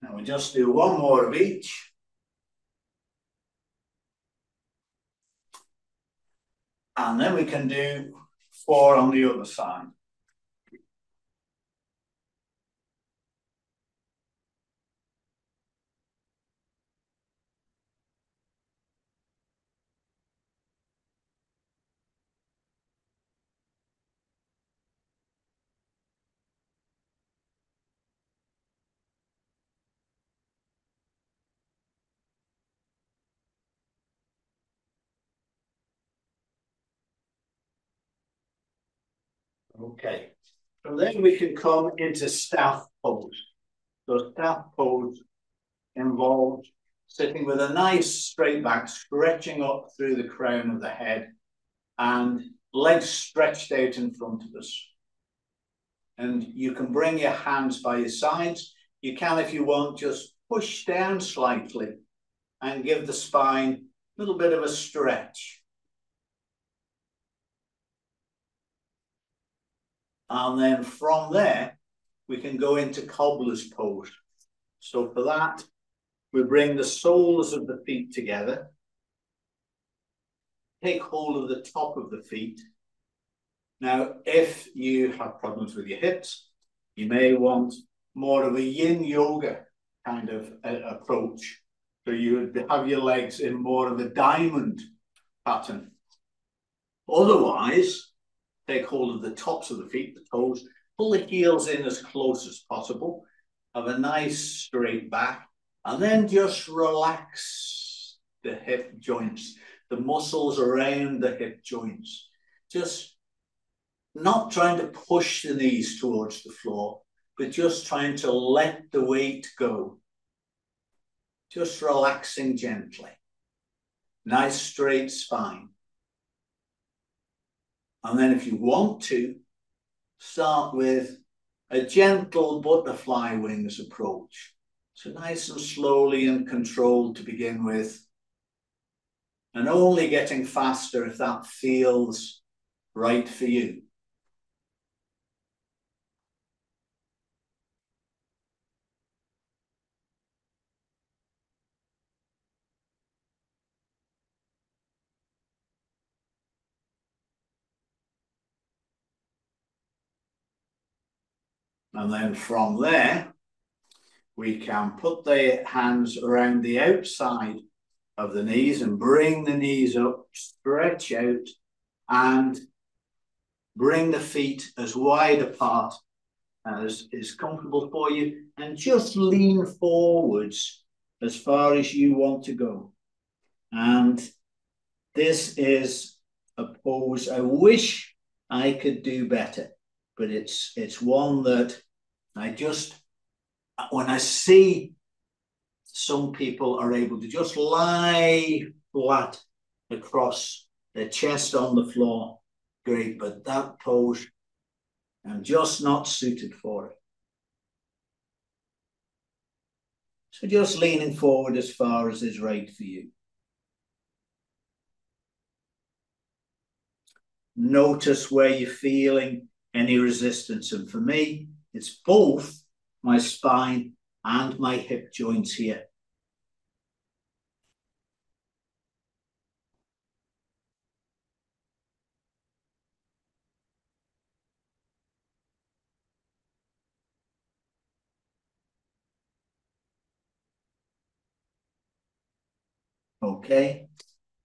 Now we just do one more of each. And then we can do 4 on the other side. Okay, so then we can come into staff pose. So staff pose involves sitting with a nice straight back, stretching up through the crown of the head and legs stretched out in front of us. And you can bring your hands by your sides. You can, if you want, just push down slightly and give the spine a little bit of a stretch. And then from there, we can go into Cobblers pose. So for that, we bring the soles of the feet together, take hold of the top of the feet. Now, if you have problems with your hips, you may want more of a yin yoga kind of approach. So you would have your legs in more of a diamond pattern. Otherwise, take hold of the tops of the feet, the toes, pull the heels in as close as possible, have a nice straight back, and then just relax the hip joints, the muscles around the hip joints. Just not trying to push the knees towards the floor, but just trying to let the weight go. Just relaxing gently. Nice straight spine. And then if you want to, start with a gentle butterfly wings approach. So nice and slowly and controlled to begin with. And only getting faster if that feels right for you. And then from there, we can put the hands around the outside of the knees and bring the knees up, stretch out, and bring the feet as wide apart as is comfortable for you, and just lean forwards as far as you want to go. And this is a pose I wish I could do better, but it's one that I just, when I see some people are able to just lie flat across their chest on the floor, great, but that pose, I'm just not suited for it. So just leaning forward as far as is right for you. Notice where you're feeling any resistance. And for me, it's both my spine and my hip joints here. Okay,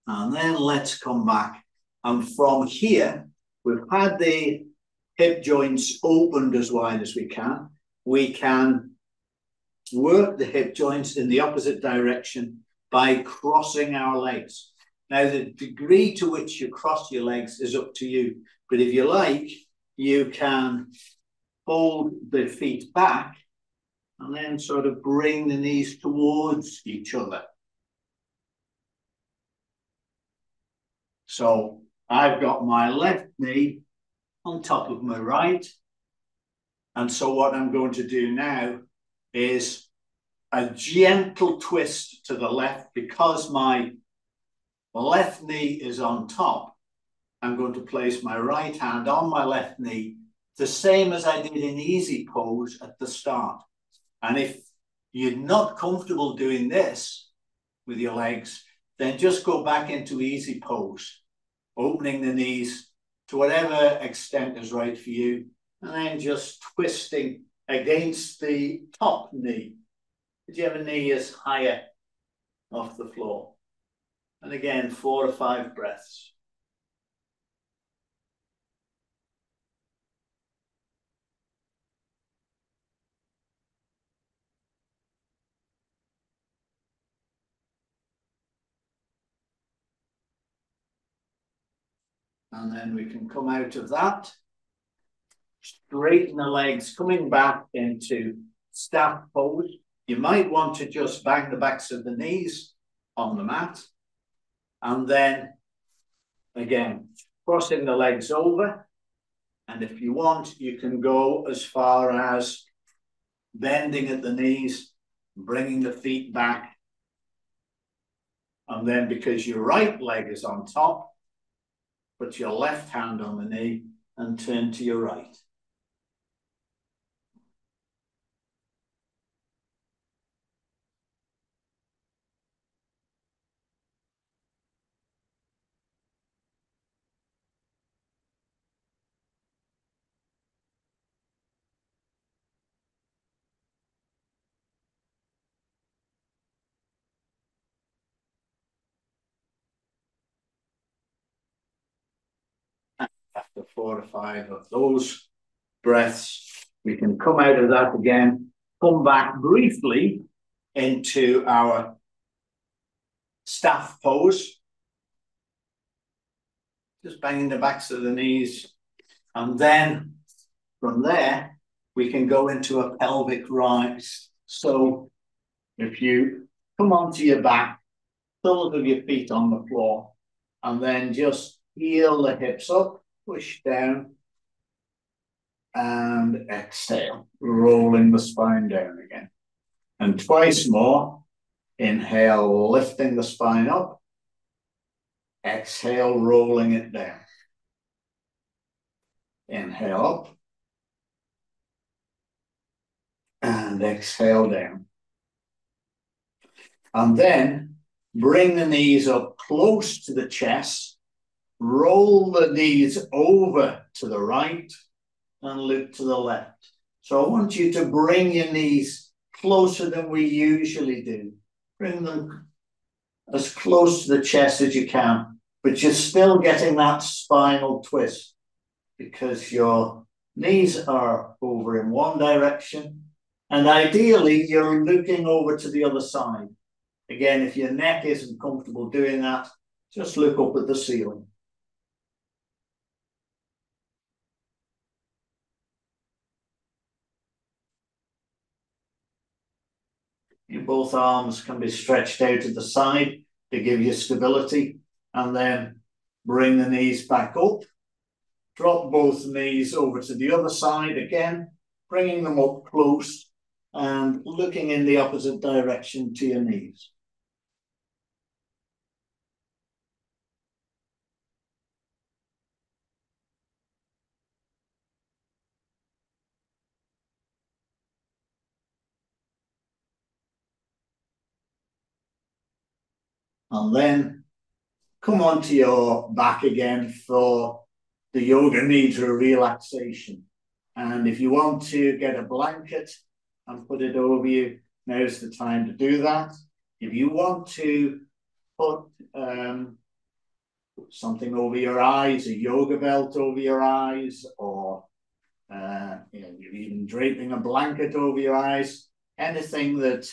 and then let's come back. And from here, we've had the hip joints opened as wide as we can. We can work the hip joints in the opposite direction by crossing our legs. Now, the degree to which you cross your legs is up to you. But if you like, you can hold the feet back and then sort of bring the knees towards each other. So I've got my left knee on top of my right. And so what I'm going to do now is a gentle twist to the left. Because my left knee is on top, I'm going to place my right hand on my left knee, the same as I did in easy pose at the start. And if you're not comfortable doing this with your legs, then just go back into easy pose, opening the knees to whatever extent is right for you, and then just twisting against the top knee. Whichever knee is higher off the floor. And again, 4 or 5 breaths. And then we can come out of that. Straighten the legs, coming back into staff pose. You might want to just bang the backs of the knees on the mat. And then, again, crossing the legs over. And if you want, you can go as far as bending at the knees, bringing the feet back. And then, because your right leg is on top, put your left hand on the knee and turn to your right. After 4 or 5 of those breaths, we can come out of that again, come back briefly into our staff pose. Just banging the backs of the knees. And then from there, we can go into a pelvic rise. So if you come onto your back, soles of your feet on the floor, and then just heel the hips up, push down, and exhale, rolling the spine down again. And twice more. Inhale, lifting the spine up. Exhale, rolling it down. Inhale up. And exhale down. And then bring the knees up close to the chest. Roll the knees over to the right and look to the left. So I want you to bring your knees closer than we usually do. Bring them as close to the chest as you can, but you're still getting that spinal twist because your knees are over in one direction, and ideally you're looking over to the other side. Again, if your neck isn't comfortable doing that, just look up at the ceiling. Your both arms can be stretched out to the side to give you stability, and then bring the knees back up. Drop both knees over to the other side again, bringing them up close and looking in the opposite direction to your knees. And then come onto your back again for the Yoga Nidra relaxation. And if you want to get a blanket and put it over you, now's the time to do that. If you want to put something over your eyes, a yoga belt over your eyes, or you're even draping a blanket over your eyes, anything that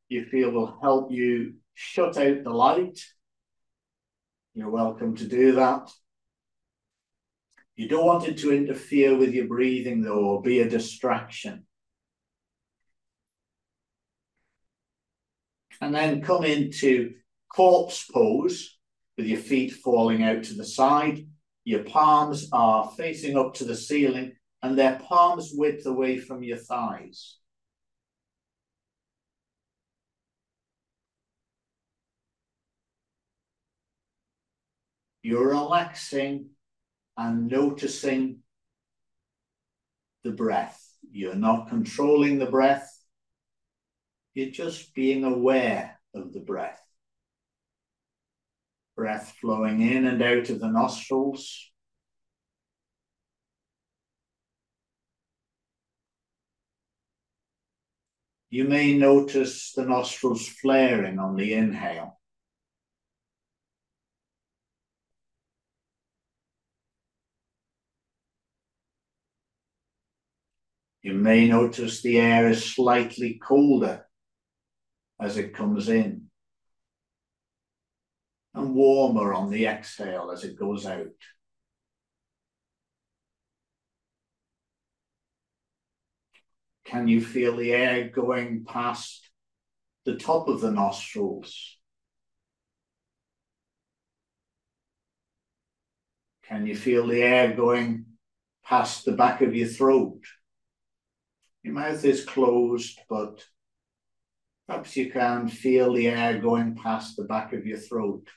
you feel will help you shut out the light, you're welcome to do that. You don't want it to interfere with your breathing, though, or be a distraction. And then come into corpse pose with your feet falling out to the side. Your palms are facing up to the ceiling and they're palms width away from your thighs. You're relaxing and noticing the breath. You're not controlling the breath. You're just being aware of the breath. Breath flowing in and out of the nostrils. You may notice the nostrils flaring on the inhale. You may notice the air is slightly colder as it comes in and warmer on the exhale as it goes out. Can you feel the air going past the top of the nostrils? Can you feel the air going past the back of your throat? Your mouth is closed, but perhaps you can feel the air going past the back of your throat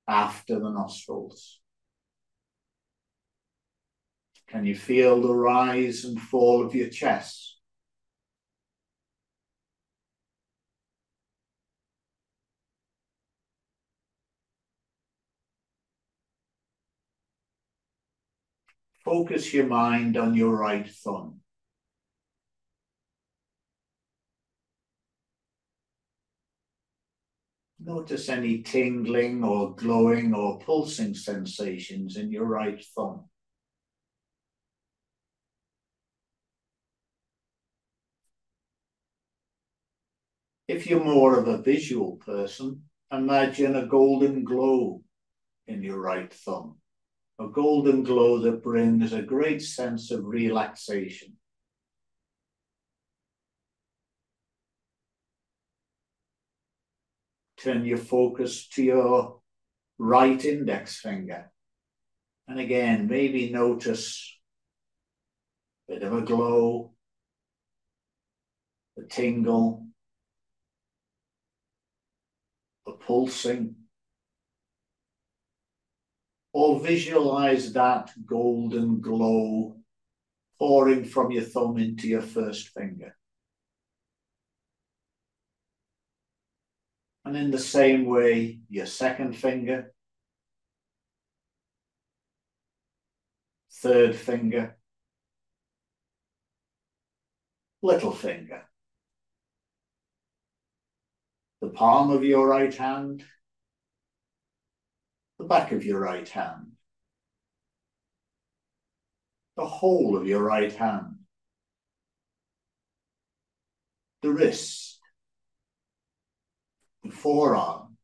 after the nostrils. Can you feel the rise and fall of your chest? Focus your mind on your right thumb. Notice any tingling or glowing or pulsing sensations in your right thumb. If you're more of a visual person, imagine a golden glow in your right thumb. A golden glow that brings a great sense of relaxation. Turn your focus to your right index finger. And again, maybe notice a bit of a glow, a tingle, a pulsing. Or visualize that golden glow pouring from your thumb into your first finger. And in the same way, your second finger, third finger, little finger, the palm of your right hand, the back of your right hand, the whole of your right hand, the wrist, the forearm,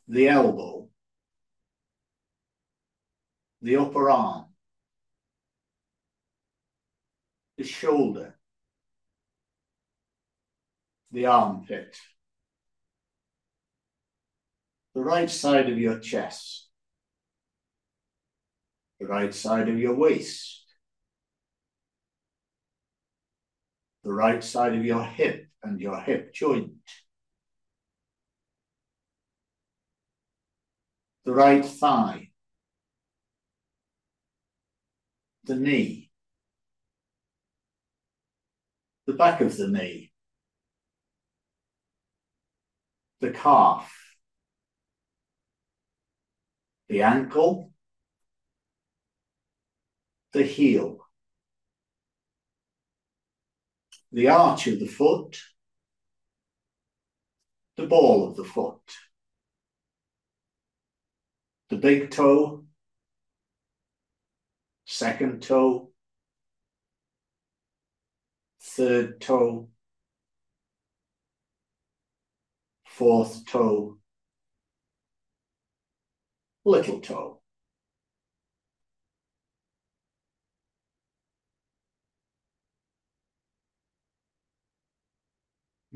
the elbow, the upper arm, the shoulder, the armpit, the right side of your chest, the right side of your waist, the right side of your hip and your hip joint, the right thigh, the knee, the back of the knee, the calf, the ankle, the heel, the arch of the foot, the ball of the foot, the big toe, second toe, third toe, fourth toe, little toe.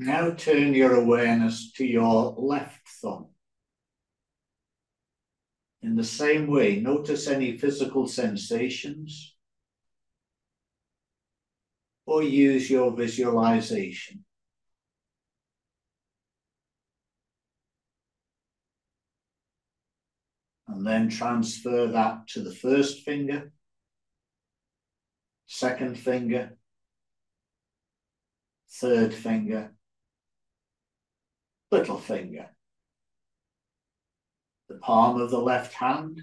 Now turn your awareness to your left thumb. In the same way, notice any physical sensations or use your visualization. And then transfer that to the first finger, second finger, third finger, little finger, the palm of the left hand,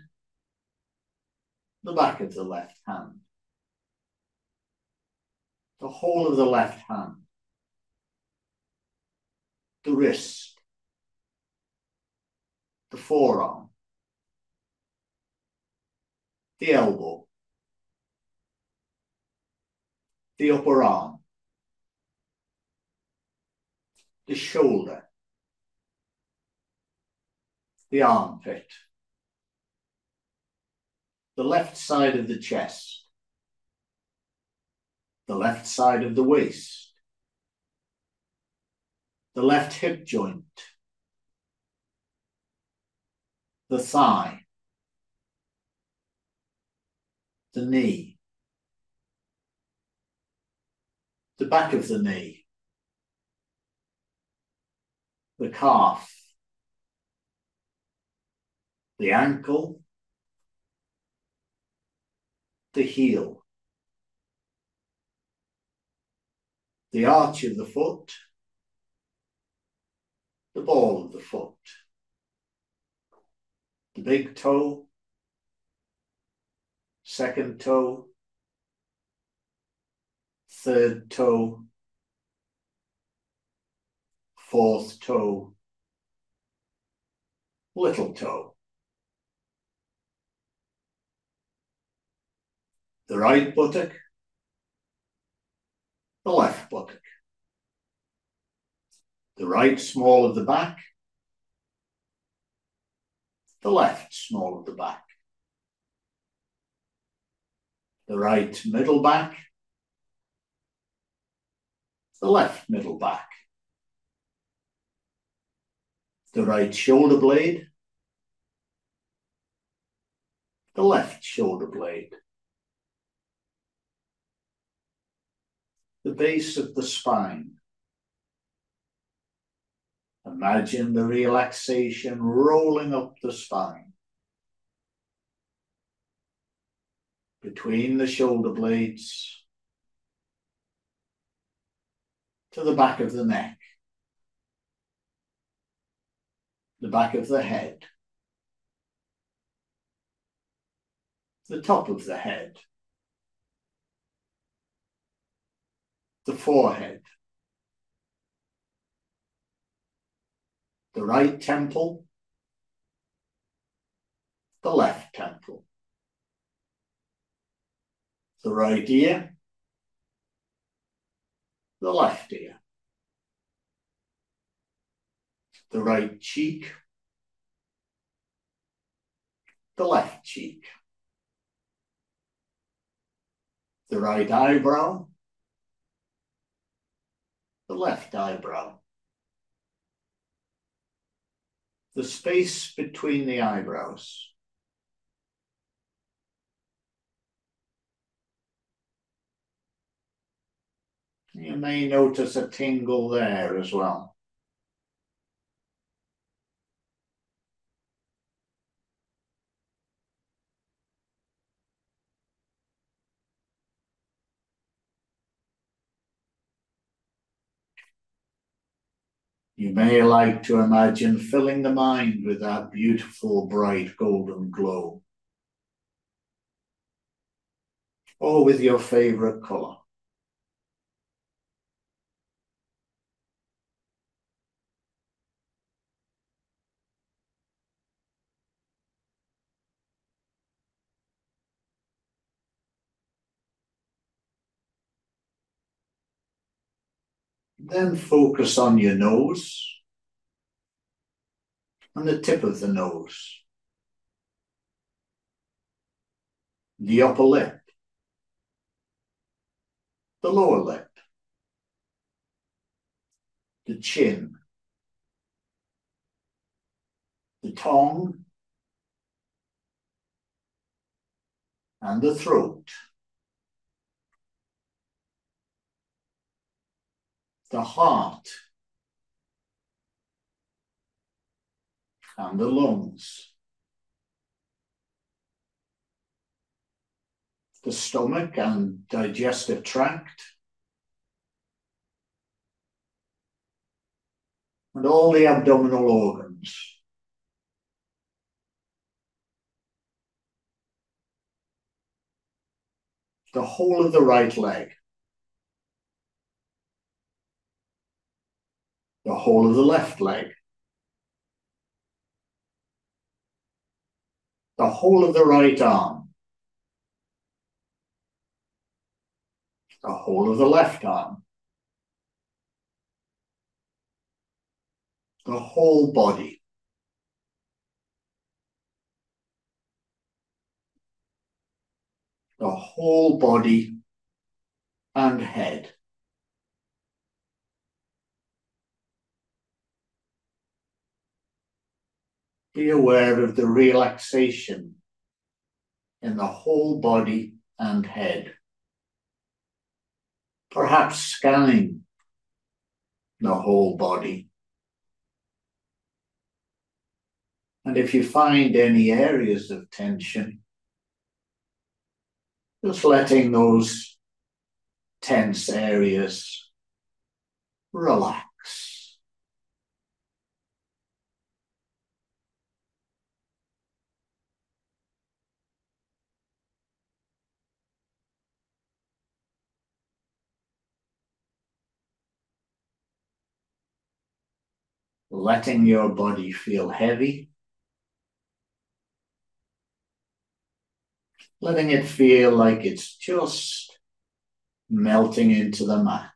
the back of the left hand, the whole of the left hand, the wrist, the forearm, the elbow, the upper arm, the shoulder, the armpit, the left side of the chest, the left side of the waist, the left hip joint, the thigh, the knee, the back of the knee, the calf, the ankle, the heel, the arch of the foot, the ball of the foot, the big toe, second toe, third toe, fourth toe, little toe, the right buttock, the left buttock, the right small of the back, the left small of the back, the right middle back, the left middle back, the right shoulder blade, the left shoulder blade, the base of the spine. Imagine the relaxation rolling up the spine, between the shoulder blades, to the back of the neck, the back of the head, the top of the head, the forehead, the right temple, the left temple, the right ear, the left ear, the right cheek, the left cheek, the right eyebrow, the left eyebrow, the space between the eyebrows, You may notice a tingle there as well. You may like to imagine filling the mind with that beautiful, bright, golden glow, or with your favorite color. Then focus on your nose and the tip of the nose, the upper lip, the lower lip, the chin, the tongue, and the throat, the heart, and the lungs, the stomach and digestive tract, and all the abdominal organs. The whole of the right leg, the whole of the left leg, the whole of the right arm, the whole of the left arm, the whole body, the whole body and head. Be aware of the relaxation in the whole body and head. Perhaps scanning the whole body. And if you find any areas of tension, just letting those tense areas relax. Letting your body feel heavy. Letting it feel like it's just melting into the mat.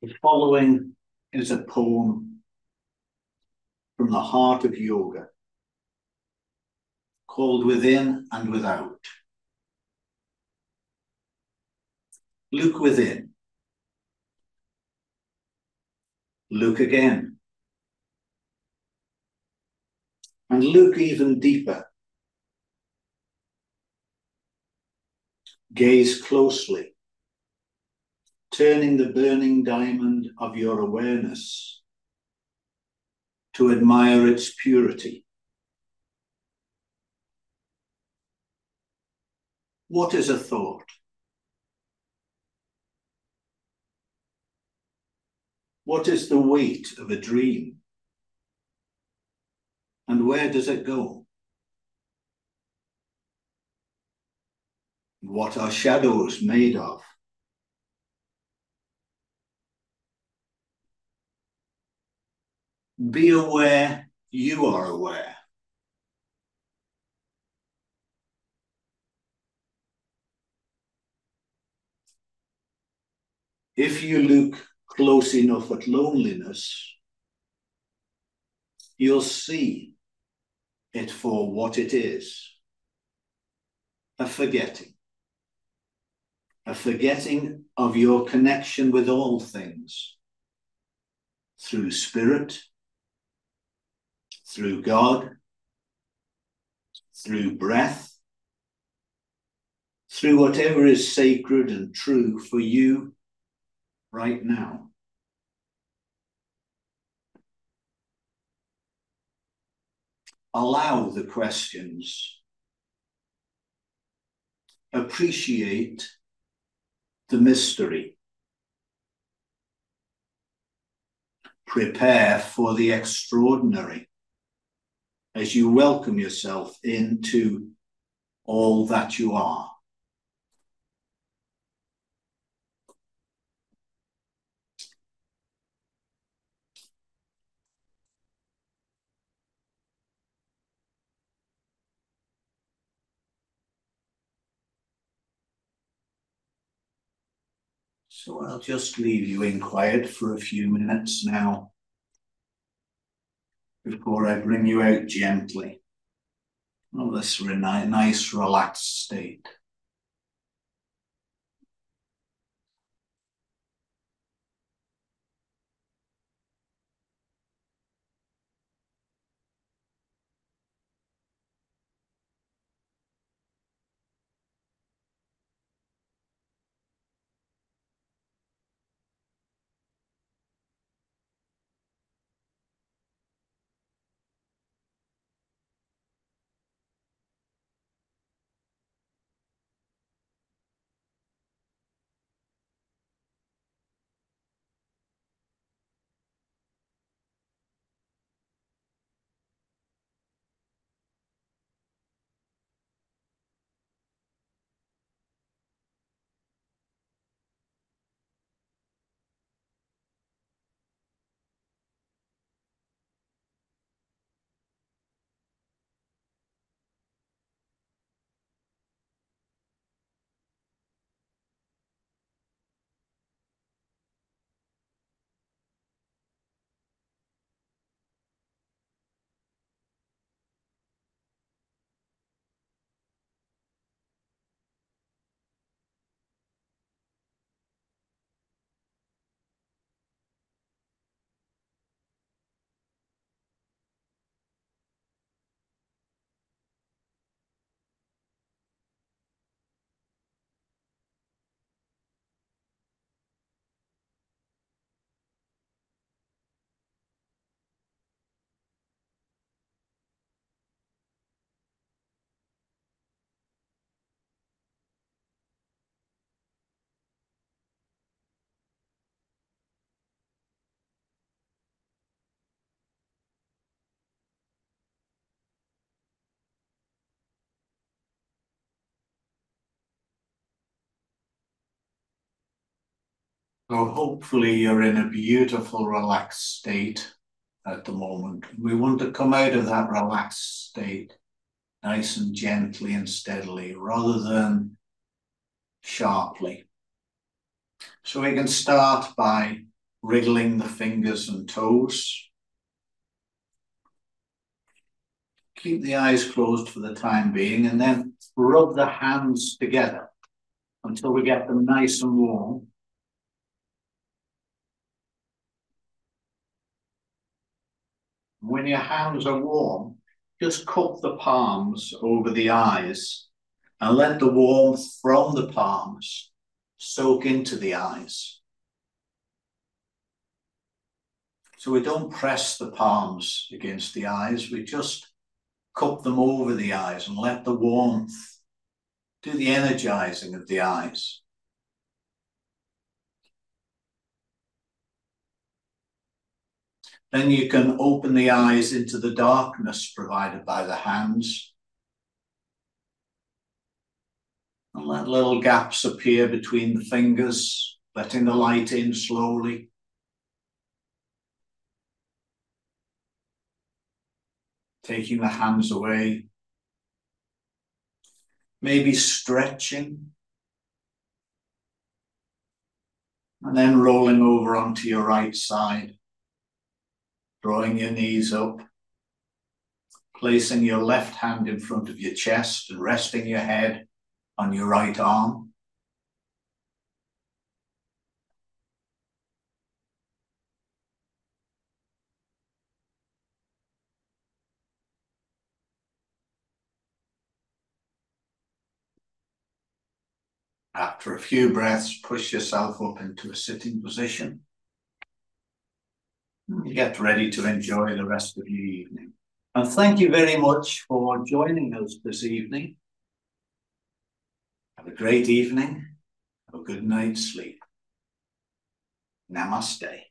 The following is a poem from the heart of yoga called Within and Without. Look within. Look again. And look even deeper. Gaze closely, turning the burning diamond of your awareness to admire its purity. What is a thought? What is the weight of a dream? And where does it go? What are shadows made of? Be aware you are aware. If you look close enough at loneliness, you'll see it for what it is, a forgetting of your connection with all things, through spirit, through God, through breath, through whatever is sacred and true for you right now. Allow the questions. Appreciate the mystery. Prepare for the extraordinary as you welcome yourself into all that you are. So I'll just leave you in quiet for a few minutes now before I bring you out gently. Oh, this nice relaxed state. So hopefully you're in a beautiful, relaxed state at the moment. We want to come out of that relaxed state nice and gently and steadily, rather than sharply. So we can start by wriggling the fingers and toes. Keep the eyes closed for the time being, and then rub the hands together until we get them nice and warm. When your hands are warm, just cup the palms over the eyes and let the warmth from the palms soak into the eyes. So we don't press the palms against the eyes, we just cup them over the eyes and let the warmth Do the energizing of the eyes. Then you can open the eyes into the darkness provided by the hands. And let little gaps appear between the fingers, letting the light in slowly. Taking the hands away. Maybe stretching. And then rolling over onto your right side. Drawing your knees up. Placing your left hand in front of your chest and resting your head on your right arm. After a few breaths, push yourself up into a sitting position. And get ready to enjoy the rest of your evening. And thank you very much for joining us this evening. Have a great evening. Have a good night's sleep. Namaste.